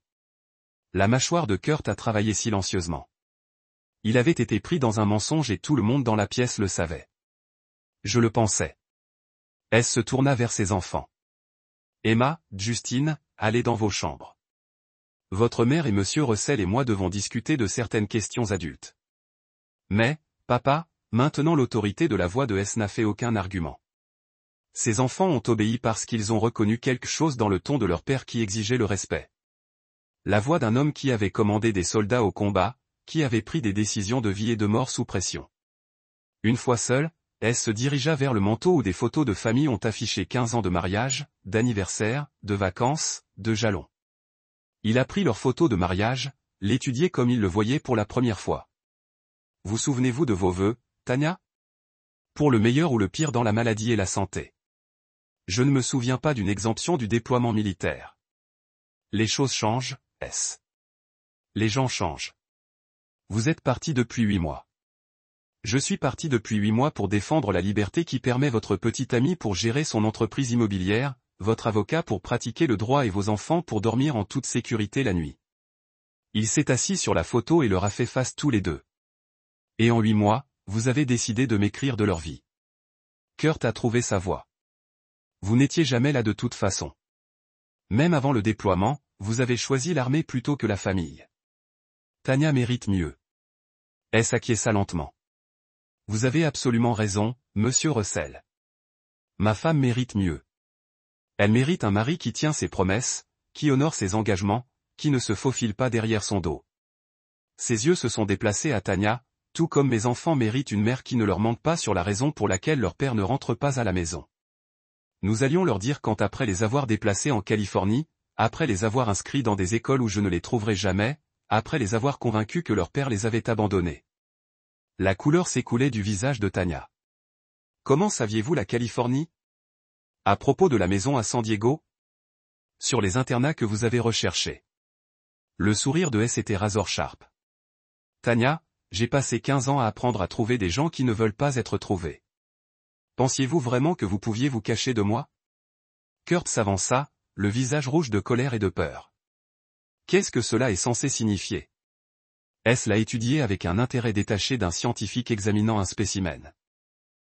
La mâchoire de Kurt a travaillé silencieusement. Il avait été pris dans un mensonge et tout le monde dans la pièce le savait. Je le pensais. Se tourna vers ses enfants. Emma, Justine, allez dans vos chambres. Votre mère et monsieur Russell et moi devons discuter de certaines questions adultes. Mais, papa, maintenant l'autorité de la voix de n'a fait aucun argument. Ses enfants ont obéi parce qu'ils ont reconnu quelque chose dans le ton de leur père qui exigeait le respect. La voix d'un homme qui avait commandé des soldats au combat, qui avait pris des décisions de vie et de mort sous pression. Une fois seul, se dirigea vers le manteau où des photos de famille ont affiché 15 ans de mariage, d'anniversaire, de vacances, de jalons. Il a pris leurs photos de mariage, l'étudiait comme il le voyait pour la première fois. Vous souvenez-vous de vos vœux, Tanya? Pour le meilleur ou le pire dans la maladie et la santé. Je ne me souviens pas d'une exemption du déploiement militaire. Les choses changent, Les gens changent. Vous êtes parti depuis 8 mois. Je suis parti depuis 8 mois pour défendre la liberté qui permet votre petit ami pour gérer son entreprise immobilière, votre avocat pour pratiquer le droit et vos enfants pour dormir en toute sécurité la nuit. Il s'est assis sur la photo et leur a fait face tous les deux. Et en 8 mois, vous avez décidé de m'écrire de leur vie. Kurt a trouvé sa voie. Vous n'étiez jamais là de toute façon. Même avant le déploiement, vous avez choisi l'armée plutôt que la famille. Tanya mérite mieux. Acquiesça lentement. Vous avez absolument raison, monsieur Russell. Ma femme mérite mieux. Elle mérite un mari qui tient ses promesses, qui honore ses engagements, qui ne se faufile pas derrière son dos. Ses yeux se sont déplacés à Tanya, tout comme mes enfants méritent une mère qui ne leur mente pas sur la raison pour laquelle leur père ne rentre pas à la maison. Nous allions leur dire quand après les avoir déplacés en Californie, après les avoir inscrits dans des écoles où je ne les trouverai jamais, après les avoir convaincus que leur père les avait abandonnés. La couleur s'écoulait du visage de Tanya. Comment saviez-vous la Californie? À propos de la maison à San Diego? Sur les internats que vous avez recherchés. Le sourire de était razor sharp. Tanya, j'ai passé 15 ans à apprendre à trouver des gens qui ne veulent pas être trouvés. Pensiez-vous vraiment que vous pouviez vous cacher de moi? Kurt s'avança, le visage rouge de colère et de peur. Qu'est-ce que cela est censé signifier? L'a étudié avec un intérêt détaché d'un scientifique examinant un spécimen.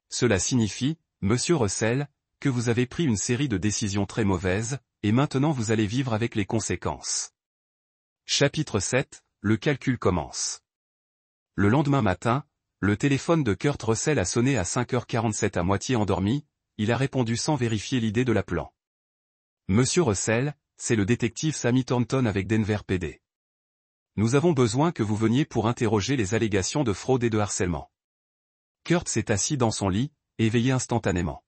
Cela signifie, monsieur Russell, que vous avez pris une série de décisions très mauvaises, et maintenant vous allez vivre avec les conséquences. Chapitre 7, le calcul commence. Le lendemain matin, le téléphone de Kurt Russell a sonné à 5h47 à moitié endormi, il a répondu sans vérifier l'idée de l'appelant. Monsieur Russell, c'est le détective Sammy Thornton avec Denver PD. Nous avons besoin que vous veniez pour interroger les allégations de fraude et de harcèlement. Kurt s'est assis dans son lit, éveillé instantanément.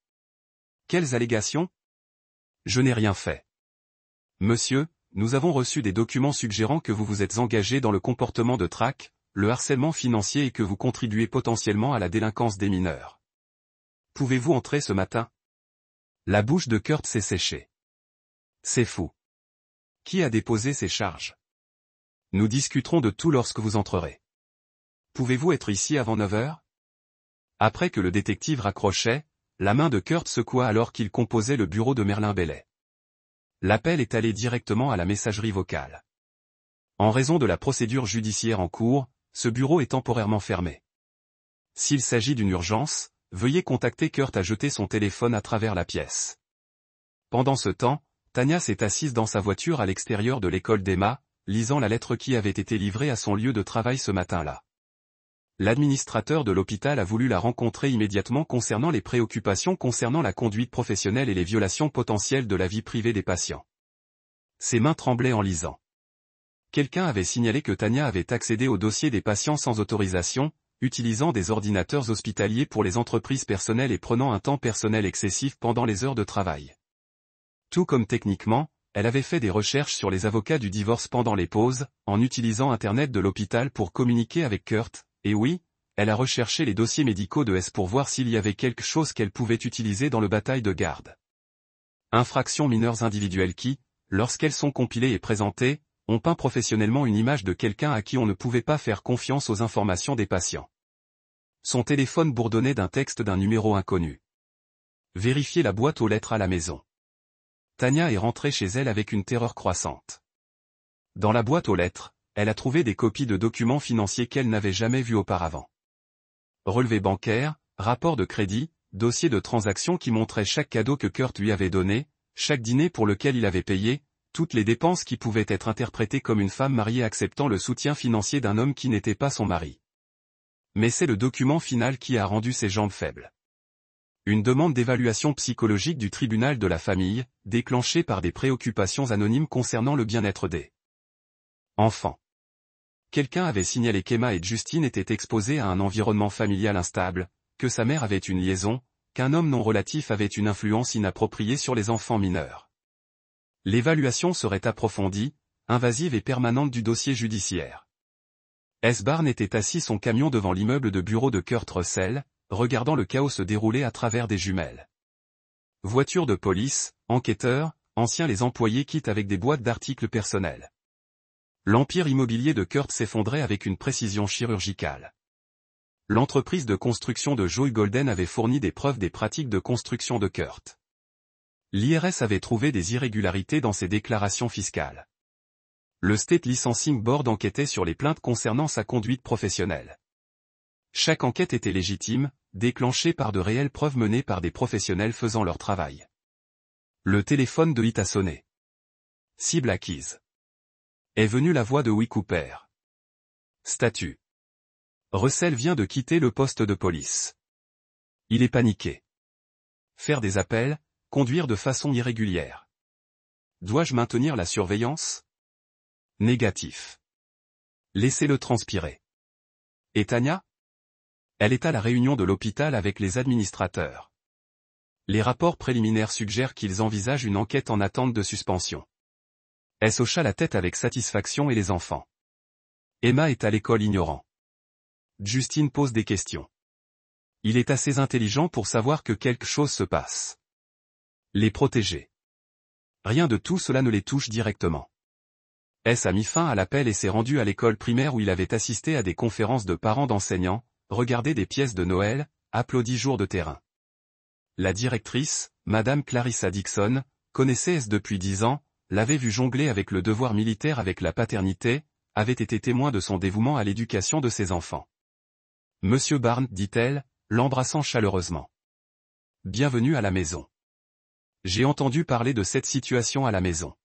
Quelles allégations? Je n'ai rien fait. Monsieur, nous avons reçu des documents suggérant que vous vous êtes engagé dans le comportement de traque, le harcèlement financier et que vous contribuez potentiellement à la délinquance des mineurs. Pouvez-vous entrer ce matin? La bouche de Kurt s'est séchée. C'est fou. Qui a déposé ces charges? Nous discuterons de tout lorsque vous entrerez. Pouvez-vous être ici avant 9h? Après que le détective raccrochait, la main de Kurt secoua alors qu'il composait le bureau de Merlin Bellet. L'appel est allé directement à la messagerie vocale. En raison de la procédure judiciaire en cours, ce bureau est temporairement fermé. S'il s'agit d'une urgence, veuillez contacter Kurt à jeter son téléphone à travers la pièce. Pendant ce temps, Tanya s'est assise dans sa voiture à l'extérieur de l'école d'Emma, lisant la lettre qui avait été livrée à son lieu de travail ce matin-là. L'administrateur de l'hôpital a voulu la rencontrer immédiatement concernant les préoccupations concernant la conduite professionnelle et les violations potentielles de la vie privée des patients. Ses mains tremblaient en lisant. Quelqu'un avait signalé que Tanya avait accédé au dossier des patients sans autorisation, utilisant des ordinateurs hospitaliers pour les entreprises personnelles et prenant un temps personnel excessif pendant les heures de travail. Tout comme techniquement, elle avait fait des recherches sur les avocats du divorce pendant les pauses, en utilisant Internet de l'hôpital pour communiquer avec Kurt, et oui, elle a recherché les dossiers médicaux de S pour voir s'il y avait quelque chose qu'elle pouvait utiliser dans le bataille de garde. Infractions mineures individuelles qui, lorsqu'elles sont compilées et présentées, ont peint professionnellement une image de quelqu'un à qui on ne pouvait pas faire confiance aux informations des patients. Son téléphone bourdonnait d'un texte d'un numéro inconnu. Vérifier la boîte aux lettres à la maison. Tania est rentrée chez elle avec une terreur croissante. Dans la boîte aux lettres, elle a trouvé des copies de documents financiers qu'elle n'avait jamais vus auparavant. Relevés bancaires, rapports de crédit, dossiers de transactions qui montraient chaque cadeau que Kurt lui avait donné, chaque dîner pour lequel il avait payé, toutes les dépenses qui pouvaient être interprétées comme une femme mariée acceptant le soutien financier d'un homme qui n'était pas son mari. Mais c'est le document final qui a rendu ses jambes faibles. Une demande d'évaluation psychologique du tribunal de la famille, déclenchée par des préoccupations anonymes concernant le bien-être des enfants. Quelqu'un avait signalé qu'Emma et Justine étaient exposées à un environnement familial instable, que sa mère avait une liaison, qu'un homme non relatif avait une influence inappropriée sur les enfants mineurs. L'évaluation serait approfondie, invasive et permanente du dossier judiciaire. S. Barnes était assis son camion devant l'immeuble de bureau de Kurt Russell, regardant le chaos se dérouler à travers des jumelles. Voitures de police, enquêteurs, anciens les employés quittent avec des boîtes d'articles personnels. L'empire immobilier de Kurt s'effondrait avec une précision chirurgicale. L'entreprise de construction de Joe Golden avait fourni des preuves des pratiques de construction de Kurt. L'IRS avait trouvé des irrégularités dans ses déclarations fiscales. Le State Licensing Board enquêtait sur les plaintes concernant sa conduite professionnelle. Chaque enquête était légitime, déclenchée par de réelles preuves menées par des professionnels faisant leur travail. Le téléphone de Hit a sonné. Cible acquise. Est venue la voix de Will Cooper. Statut. Russell vient de quitter le poste de police. Il est paniqué. Faire des appels, conduire de façon irrégulière. Dois-je maintenir la surveillance? Négatif. Laissez-le transpirer. Et Tania? Elle est à la réunion de l'hôpital avec les administrateurs. Les rapports préliminaires suggèrent qu'ils envisagent une enquête en attente de suspension. Elle hocha la tête avec satisfaction et les enfants. Emma est à l'école ignorant. Justine pose des questions. Il est assez intelligent pour savoir que quelque chose se passe. Les protéger. Rien de tout cela ne les touche directement. S a mis fin à l'appel et s'est rendu à l'école primaire où il avait assisté à des conférences de parents d'enseignants, regardé des pièces de Noël, applaudi jour de terrain. La directrice, Madame Clarissa Dixon, connaissait S depuis 10 ans, l'avait vu jongler avec le devoir militaire avec la paternité, avait été témoin de son dévouement à l'éducation de ses enfants. Monsieur Barnes, dit-elle, l'embrassant chaleureusement. Bienvenue à la maison. J'ai entendu parler de cette situation à la maison.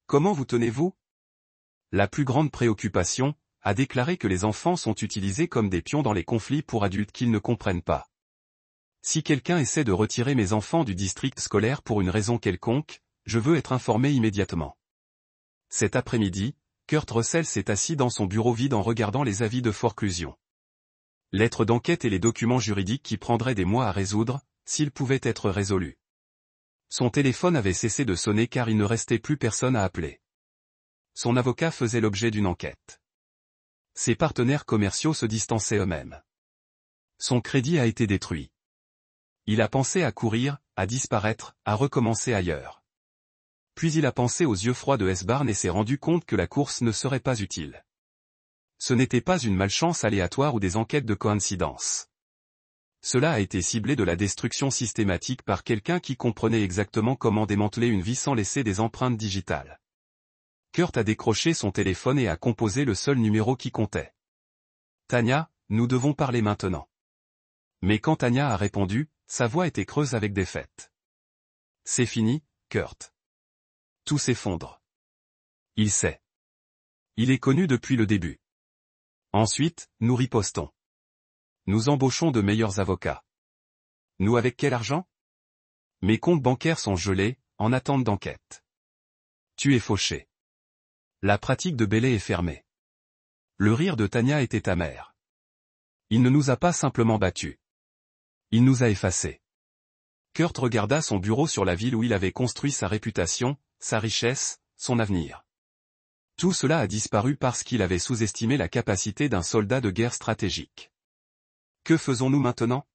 Comment vous tenez-vous? La plus grande préoccupation, a déclaré que les enfants sont utilisés comme des pions dans les conflits pour adultes qu'ils ne comprennent pas. Si quelqu'un essaie de retirer mes enfants du district scolaire pour une raison quelconque, je veux être informé immédiatement. Cet après-midi, Kurt Russell s'est assis dans son bureau vide en regardant les avis de forclusion. Lettres d'enquête et les documents juridiques qui prendraient des mois à résoudre, s'ils pouvaient être résolus. Son téléphone avait cessé de sonner car il ne restait plus personne à appeler. Son avocat faisait l'objet d'une enquête. Ses partenaires commerciaux se distançaient eux-mêmes. Son crédit a été détruit. Il a pensé à courir, à disparaître, à recommencer ailleurs. Puis il a pensé aux yeux froids de S. Barnes et s'est rendu compte que la course ne serait pas utile. Ce n'était pas une malchance aléatoire ou des enquêtes de coïncidence. Cela a été ciblé de la destruction systématique par quelqu'un qui comprenait exactement comment démanteler une vie sans laisser des empreintes digitales. Kurt a décroché son téléphone et a composé le seul numéro qui comptait. Tania, nous devons parler maintenant. Mais quand Tania a répondu, sa voix était creuse avec défaite. C'est fini, Kurt. Tout s'effondre. Il sait. Il est connu depuis le début. Ensuite, nous ripostons. Nous embauchons de meilleurs avocats. Nous avec quel argent? Mes comptes bancaires sont gelés, en attente d'enquête. Tu es fauché. La pratique de Bailey est fermée. Le rire de Tania était amer. Il ne nous a pas simplement battus. Il nous a effacés. Kurt regarda son bureau sur la ville où il avait construit sa réputation, sa richesse, son avenir. Tout cela a disparu parce qu'il avait sous-estimé la capacité d'un soldat de guerre stratégique. Que faisons-nous maintenant?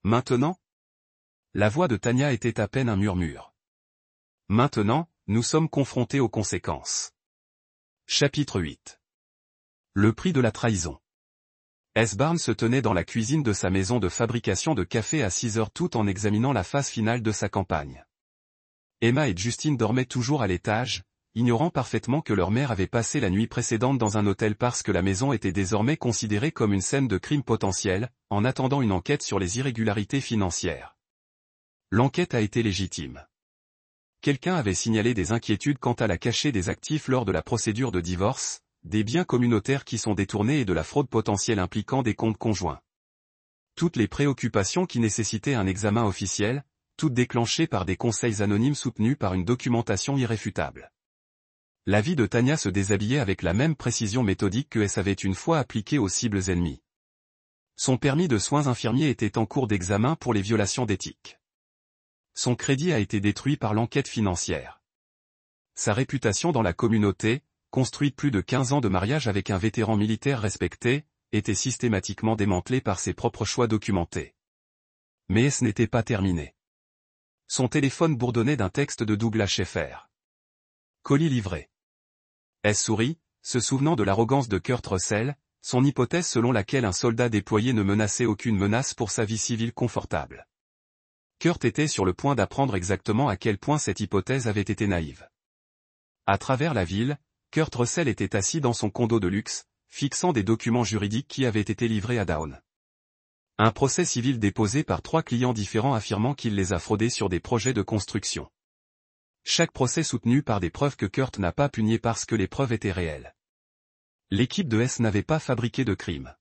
Maintenant? La voix de Tanya était à peine un murmure. Maintenant, nous sommes confrontés aux conséquences. Chapitre 8. Le prix de la trahison. S. Barnes se tenait dans la cuisine de sa maison de fabrication de café à 6 heures tout en examinant la phase finale de sa campagne. Emma et Justine dormaient toujours à l'étage, ignorant parfaitement que leur mère avait passé la nuit précédente dans un hôtel parce que la maison était désormais considérée comme une scène de crime potentiel, en attendant une enquête sur les irrégularités financières. L'enquête a été légitime. Quelqu'un avait signalé des inquiétudes quant à la cachée des actifs lors de la procédure de divorce, des biens communautaires qui sont détournés et de la fraude potentielle impliquant des comptes conjoints. Toutes les préoccupations qui nécessitaient un examen officiel, toutes déclenchées par des conseils anonymes soutenus par une documentation irréfutable. La vie de Tanya se déshabillait avec la même précision méthodique que S avait une fois appliquée aux cibles ennemies. Son permis de soins infirmiers était en cours d'examen pour les violations d'éthique. Son crédit a été détruit par l'enquête financière. Sa réputation dans la communauté, construite plus de 15 ans de mariage avec un vétéran militaire respecté, était systématiquement démantelée par ses propres choix documentés. Mais ce n'était pas terminé. Son téléphone bourdonnait d'un texte de Douglas Schaeffer. Colis livré. S sourit, se souvenant de l'arrogance de Kurt Russell, son hypothèse selon laquelle un soldat déployé ne menaçait aucune menace pour sa vie civile confortable. Kurt était sur le point d'apprendre exactement à quel point cette hypothèse avait été naïve. À travers la ville, Kurt Russell était assis dans son condo de luxe, fixant des documents juridiques qui avaient été livrés à Down. Un procès civil déposé par 3 clients différents affirmant qu'il les a fraudés sur des projets de construction. Chaque procès soutenu par des preuves que Kurt n'a pas pu nier parce que les preuves étaient réelles. L'équipe de S n'avait pas fabriqué de crime.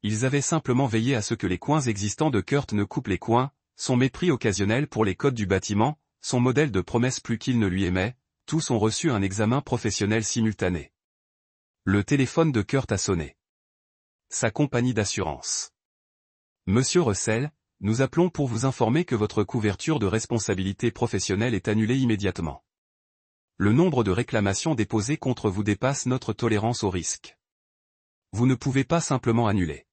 Ils avaient simplement veillé à ce que les coins existants de Kurt ne coupent les coins, son mépris occasionnel pour les codes du bâtiment, son modèle de promesse plus qu'il ne lui aimait, tous ont reçu un examen professionnel simultané. Le téléphone de Kurt a sonné. Sa compagnie d'assurance. Monsieur Russell, nous appelons pour vous informer que votre couverture de responsabilité professionnelle est annulée immédiatement. Le nombre de réclamations déposées contre vous dépasse notre tolérance au risque. Vous ne pouvez pas simplement annuler.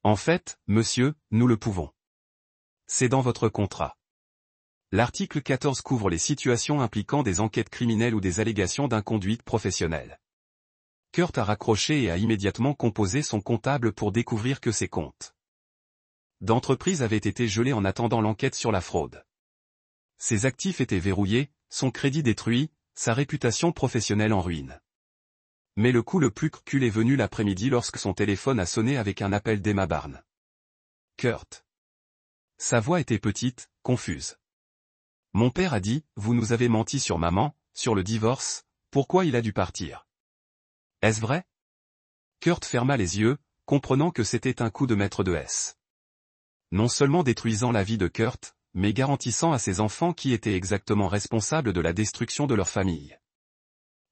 En fait, monsieur, nous le pouvons. C'est dans votre contrat. L'article 14 couvre les situations impliquant des enquêtes criminelles ou des allégations d'inconduite professionnelle. Kurt a raccroché et a immédiatement composé son comptable pour découvrir que ses comptes d'entreprise avaient été gelés en attendant l'enquête sur la fraude. Ses actifs étaient verrouillés, son crédit détruit, sa réputation professionnelle en ruine. Mais le coup le plus cruel est venu l'après-midi lorsque son téléphone a sonné avec un appel d'Emma Barnes. Kurt. Sa voix était petite, confuse. Mon père a dit, vous nous avez menti sur maman, sur le divorce, pourquoi il a dû partir? Est-ce vrai? Kurt ferma les yeux, comprenant que c'était un coup de maître de S. Non seulement détruisant la vie de Kurt, mais garantissant à ses enfants qui étaient exactement responsables de la destruction de leur famille.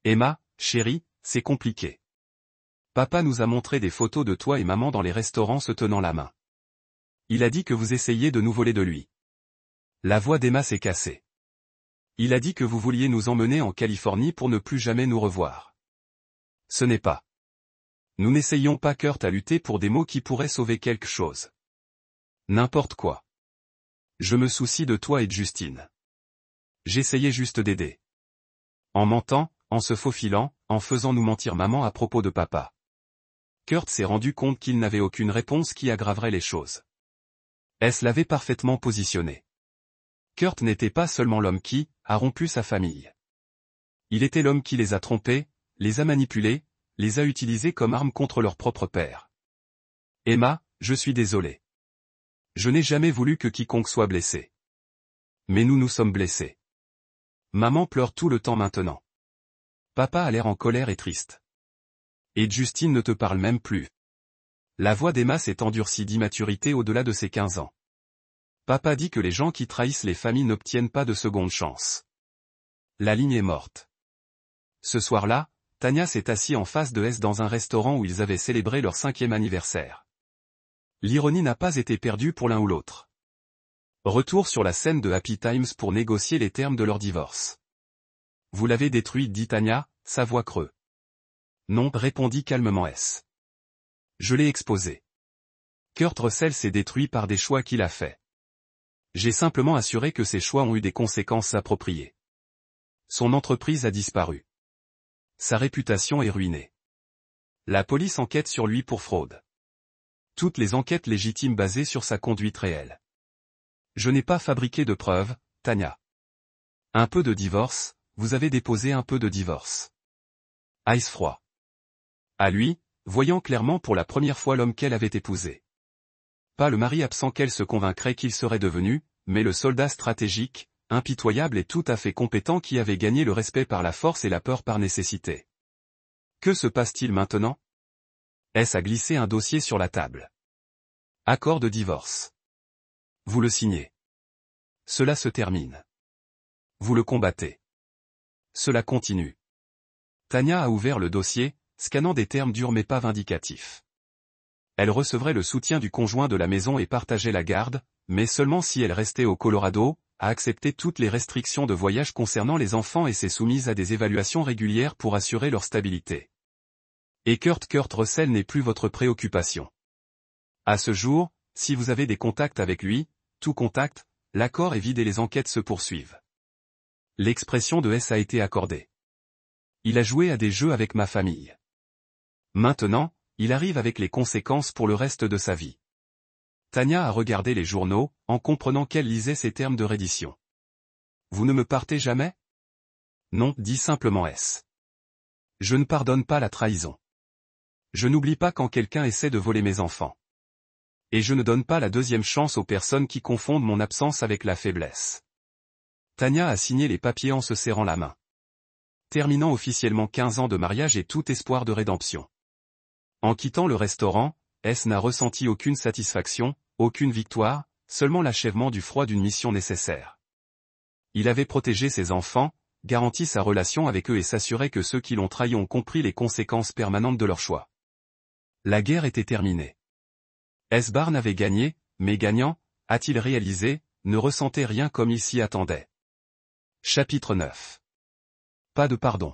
Emma, chérie, c'est compliqué. Papa nous a montré des photos de toi et maman dans les restaurants se tenant la main. Il a dit que vous essayiez de nous voler de lui. La voix d'Emma s'est cassée. Il a dit que vous vouliez nous emmener en Californie pour ne plus jamais nous revoir. Ce n'est pas. Nous n'essayons pas Kurt à lutter pour des mots qui pourraient sauver quelque chose. N'importe quoi. Je me soucie de toi et de Justine. J'essayais juste d'aider. En mentant, en se faufilant, en faisant nous mentir maman à propos de papa. Kurt s'est rendu compte qu'il n'avait aucune réponse qui aggraverait les choses. S l'avait parfaitement positionné. Kurt n'était pas seulement l'homme qui a rompu sa famille. Il était l'homme qui les a trompés, les a manipulés, les a utilisés comme armes contre leur propre père. Emma, je suis désolé. Je n'ai jamais voulu que quiconque soit blessé. Mais nous sommes blessés. Maman pleure tout le temps maintenant. Papa a l'air en colère et triste. Et Justine ne te parle même plus. La voix d'Emma s'est endurcie d'immaturité au-delà de ses 15 ans. Papa dit que les gens qui trahissent les familles n'obtiennent pas de seconde chance. La ligne est morte. Ce soir-là, Tanya s'est assise en face de S dans un restaurant où ils avaient célébré leur 5e anniversaire. L'ironie n'a pas été perdue pour l'un ou l'autre. Retour sur la scène de Happy Times pour négocier les termes de leur divorce. Vous l'avez détruit, dit Tania, sa voix creux. Non, répondit calmement S. Je l'ai exposé. Kurt Russell s'est détruit par des choix qu'il a faits. J'ai simplement assuré que ces choix ont eu des conséquences appropriées. Son entreprise a disparu. Sa réputation est ruinée. La police enquête sur lui pour fraude. Toutes les enquêtes légitimes basées sur sa conduite réelle. Je n'ai pas fabriqué de preuves, Tania. Un peu de divorce, vous avez déposé un peu de divorce. Ice froid. À lui, voyant clairement pour la première fois l'homme qu'elle avait épousé. Pas le mari absent qu'elle se convaincrait qu'il serait devenu, mais le soldat stratégique, impitoyable et tout à fait compétent qui avait gagné le respect par la force et la peur par nécessité. Que se passe-t-il maintenant? S a glissé un dossier sur la table. Accord de divorce. Vous le signez. Cela se termine. Vous le combattez. Cela continue. Tania a ouvert le dossier, scannant des termes durs mais pas vindicatifs. Elle recevrait le soutien du conjoint de la maison et partageait la garde, mais seulement si elle restait au Colorado, a accepté toutes les restrictions de voyage concernant les enfants et s'est soumise à des évaluations régulières pour assurer leur stabilité. Et Kurt Russell n'est plus votre préoccupation. À ce jour, si vous avez des contacts avec lui, tout contact, l'accord est vide et les enquêtes se poursuivent. L'expression de S a été accordée. Il a joué à des jeux avec ma famille. Maintenant, il arrive avec les conséquences pour le reste de sa vie. Tania a regardé les journaux, en comprenant qu'elle lisait ces termes de reddition. Vous ne me partez jamais? Non, dit simplement S. Je ne pardonne pas la trahison. Je n'oublie pas quand quelqu'un essaie de voler mes enfants. Et je ne donne pas la deuxième chance aux personnes qui confondent mon absence avec la faiblesse. Tania a signé les papiers en se serrant la main. Terminant officiellement 15 ans de mariage et tout espoir de rédemption. En quittant le restaurant, S n'a ressenti aucune satisfaction, aucune victoire, seulement l'achèvement du froid d'une mission nécessaire. Il avait protégé ses enfants, garanti sa relation avec eux et s'assurait que ceux qui l'ont trahi ont compris les conséquences permanentes de leur choix. La guerre était terminée. S. Barnes avait gagné, mais gagnant, a-t-il réalisé, ne ressentait rien comme il s'y attendait. Chapitre 9. Pas de pardon.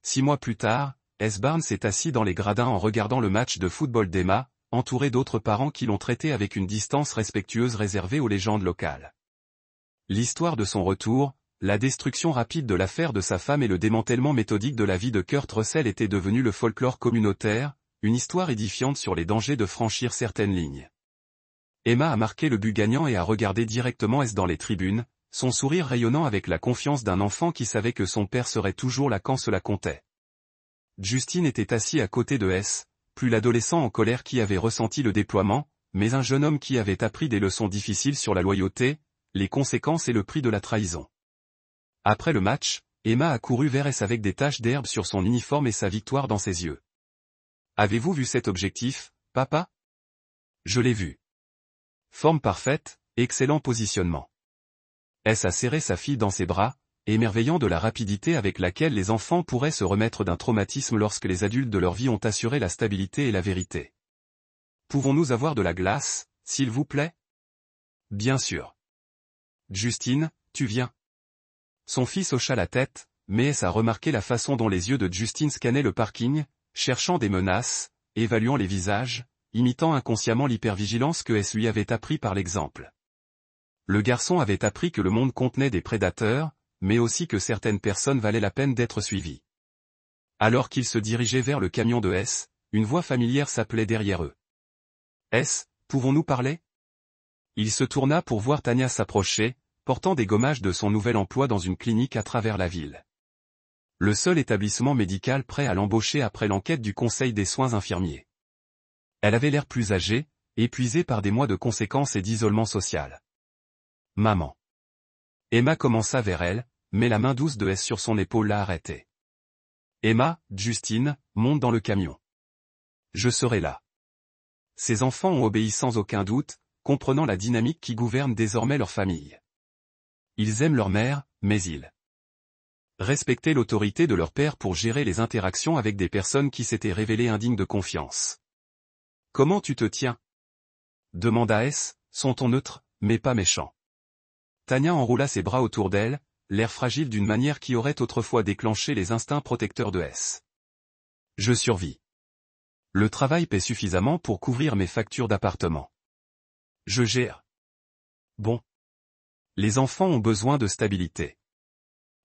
6 mois plus tard, S. Barnes s'est assis dans les gradins en regardant le match de football d'Emma, entouré d'autres parents qui l'ont traité avec une distance respectueuse réservée aux légendes locales. L'histoire de son retour, la destruction rapide de l'affaire de sa femme et le démantèlement méthodique de la vie de Kurt Russell étaient devenus le folklore communautaire, une histoire édifiante sur les dangers de franchir certaines lignes. Emma a marqué le but gagnant et a regardé directement S dans les tribunes, son sourire rayonnant avec la confiance d'un enfant qui savait que son père serait toujours là quand cela comptait. Justin était assis à côté de S, plus l'adolescent en colère qui avait ressenti le déploiement, mais un jeune homme qui avait appris des leçons difficiles sur la loyauté, les conséquences et le prix de la trahison. Après le match, Emma a couru vers S avec des taches d'herbe sur son uniforme et sa victoire dans ses yeux. Avez-vous vu cet objectif, papa? Je l'ai vu. Forme parfaite, excellent positionnement. S a serré sa fille dans ses bras, émerveillant de la rapidité avec laquelle les enfants pourraient se remettre d'un traumatisme lorsque les adultes de leur vie ont assuré la stabilité et la vérité. Pouvons-nous avoir de la glace, s'il vous plaît? Bien sûr. Justine, tu viens. Son fils hocha la tête, mais S a remarqué la façon dont les yeux de Justine scannaient le parking, cherchant des menaces, évaluant les visages, imitant inconsciemment l'hypervigilance que S lui avait appris par l'exemple. Le garçon avait appris que le monde contenait des prédateurs, mais aussi que certaines personnes valaient la peine d'être suivies. Alors qu'il se dirigeait vers le camion de S, une voix familière s'appelait derrière eux. S, pouvons-nous parler? Il se tourna pour voir Tania s'approcher, portant des gommages de son nouvel emploi dans une clinique à travers la ville. Le seul établissement médical prêt à l'embaucher après l'enquête du Conseil des soins infirmiers. Elle avait l'air plus âgée, épuisée par des mois de conséquences et d'isolement social. Maman. Emma commença vers elle, mais la main douce de S sur son épaule l'a arrêtée. Emma, Justine, monte dans le camion. Je serai là. Ses enfants ont obéi sans aucun doute, comprenant la dynamique qui gouverne désormais leur famille. Ils aiment leur mère, mais ils respectaient l'autorité de leur père pour gérer les interactions avec des personnes qui s'étaient révélées indignes de confiance. Comment tu te tiens? Demanda S, son ton neutre, mais pas méchant. Tania enroula ses bras autour d'elle, l'air fragile d'une manière qui aurait autrefois déclenché les instincts protecteurs de S. Je survis. Le travail paie suffisamment pour couvrir mes factures d'appartement. Je gère. Bon. Les enfants ont besoin de stabilité.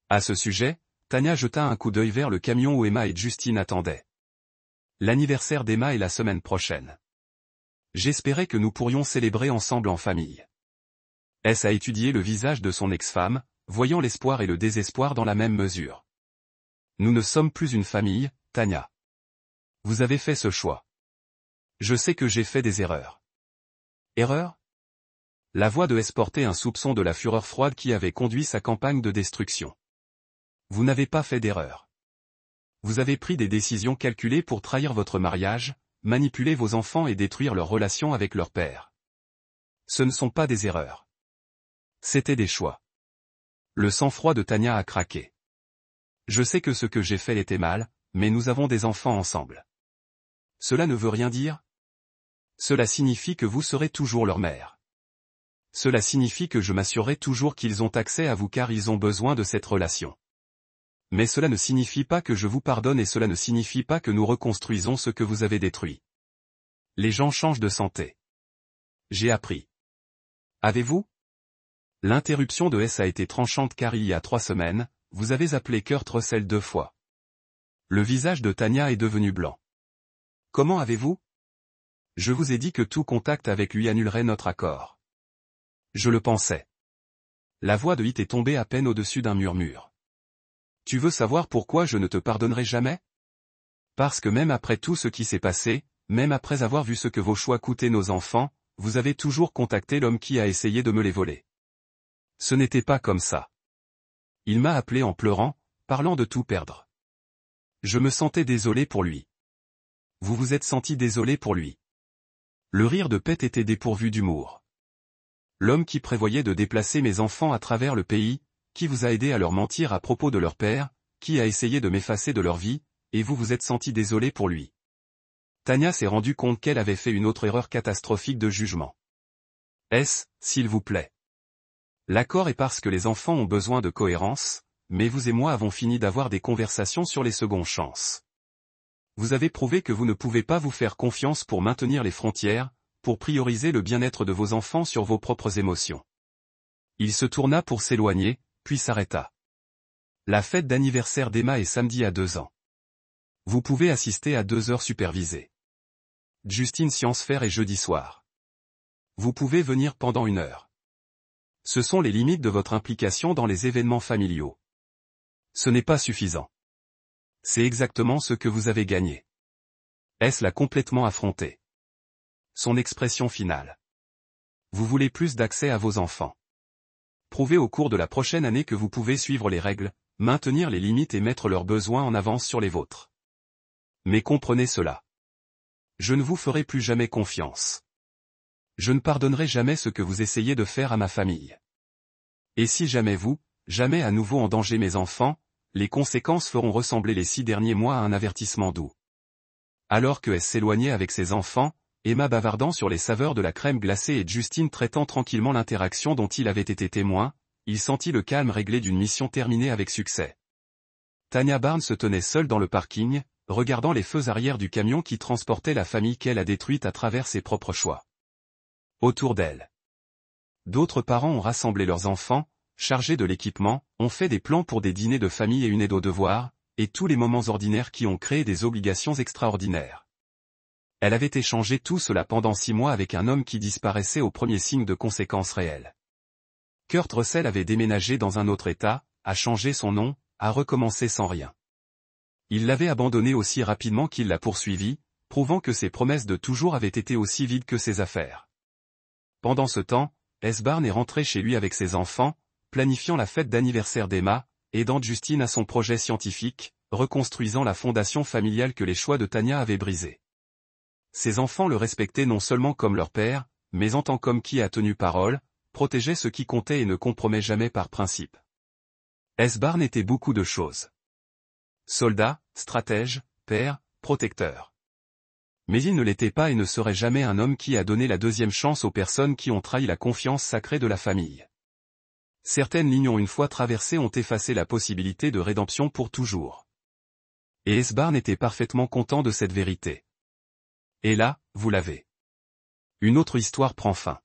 À ce sujet, Tania jeta un coup d'œil vers le camion où Emma et Justine attendaient. L'anniversaire d'Emma est la semaine prochaine. J'espérais que nous pourrions célébrer ensemble en famille. S a étudié le visage de son ex-femme, voyant l'espoir et le désespoir dans la même mesure. Nous ne sommes plus une famille, Tania. Vous avez fait ce choix. Je sais que j'ai fait des erreurs. Erreurs ? La voix de S portait un soupçon de la fureur froide qui avait conduit sa campagne de destruction. Vous n'avez pas fait d'erreur. Vous avez pris des décisions calculées pour trahir votre mariage, manipuler vos enfants et détruire leur relation avec leur père. Ce ne sont pas des erreurs. C'étaient des choix. Le sang-froid de Tania a craqué. Je sais que ce que j'ai fait était mal, mais nous avons des enfants ensemble. Cela ne veut rien dire ? Cela signifie que vous serez toujours leur mère. Cela signifie que je m'assurerai toujours qu'ils ont accès à vous car ils ont besoin de cette relation. Mais cela ne signifie pas que je vous pardonne et cela ne signifie pas que nous reconstruisons ce que vous avez détruit. Les gens changent de santé. J'ai appris. Avez-vous ? L'interruption de S a été tranchante car il y a 3 semaines, vous avez appelé Kurt Russell 2 fois. Le visage de Tania est devenu blanc. Comment avez-vous ? Je vous ai dit que tout contact avec lui annulerait notre accord. Je le pensais. La voix de Hit est tombée à peine au-dessus d'un murmure. Tu veux savoir pourquoi je ne te pardonnerai jamais ? Parce que même après tout ce qui s'est passé, même après avoir vu ce que vos choix coûtaient nos enfants, vous avez toujours contacté l'homme qui a essayé de me les voler. Ce n'était pas comme ça. Il m'a appelé en pleurant, parlant de tout perdre. Je me sentais désolé pour lui. Vous vous êtes senti désolé pour lui. Le rire de Pete était dépourvu d'humour. L'homme qui prévoyait de déplacer mes enfants à travers le pays, qui vous a aidé à leur mentir à propos de leur père, qui a essayé de m'effacer de leur vie, et vous vous êtes senti désolé pour lui. Tania s'est rendu compte qu'elle avait fait une autre erreur catastrophique de jugement. S'il vous plaît. L'accord est parce que les enfants ont besoin de cohérence, mais vous et moi avons fini d'avoir des conversations sur les secondes chances. Vous avez prouvé que vous ne pouvez pas vous faire confiance pour maintenir les frontières, pour prioriser le bien-être de vos enfants sur vos propres émotions. Il se tourna pour s'éloigner, puis s'arrêta. La fête d'anniversaire d'Emma est samedi à 2 ans. Vous pouvez assister à 2 heures supervisées. Justine Science Fair est jeudi soir. Vous pouvez venir pendant 1 heure. Ce sont les limites de votre implication dans les événements familiaux. Ce n'est pas suffisant. C'est exactement ce que vous avez gagné. S l'a complètement affronté. Son expression finale. Vous voulez plus d'accès à vos enfants. Prouvez au cours de la prochaine année que vous pouvez suivre les règles, maintenir les limites et mettre leurs besoins en avance sur les vôtres. Mais comprenez cela. Je ne vous ferai plus jamais confiance. Je ne pardonnerai jamais ce que vous essayez de faire à ma famille. Et si jamais jamais à nouveau en danger mes enfants, les conséquences feront ressembler les 6 derniers mois à un avertissement doux. Alors que S s'éloignait avec ses enfants, Emma bavardant sur les saveurs de la crème glacée et Justine traitant tranquillement l'interaction dont il avait été témoin, il sentit le calme réglé d'une mission terminée avec succès. Tania Barnes se tenait seule dans le parking, regardant les feux arrière du camion qui transportait la famille qu'elle a détruite à travers ses propres choix. Autour d'elle. D'autres parents ont rassemblé leurs enfants, chargés de l'équipement, ont fait des plans pour des dîners de famille et une aide aux devoirs, et tous les moments ordinaires qui ont créé des obligations extraordinaires. Elle avait échangé tout cela pendant 6 mois avec un homme qui disparaissait au premier signe de conséquences réelles. Kurt Russell avait déménagé dans un autre état, a changé son nom, a recommencé sans rien. Il l'avait abandonné aussi rapidement qu'il l'a poursuivi, prouvant que ses promesses de toujours avaient été aussi vides que ses affaires. Pendant ce temps, S. Barnes est rentré chez lui avec ses enfants, planifiant la fête d'anniversaire d'Emma, aidant Justine à son projet scientifique, reconstruisant la fondation familiale que les choix de Tania avaient brisée. Ses enfants le respectaient non seulement comme leur père, mais en tant qu'homme qui a tenu parole, protégeait ce qui comptait et ne compromet jamais par principe. S. Barnes était beaucoup de choses. Soldat, stratège, père, protecteur. Mais il ne l'était pas et ne serait jamais un homme qui a donné la deuxième chance aux personnes qui ont trahi la confiance sacrée de la famille. Certaines lignes une fois traversées ont effacé la possibilité de rédemption pour toujours. Et S-Barn était parfaitement content de cette vérité. Et là, vous l'avez. Une autre histoire prend fin.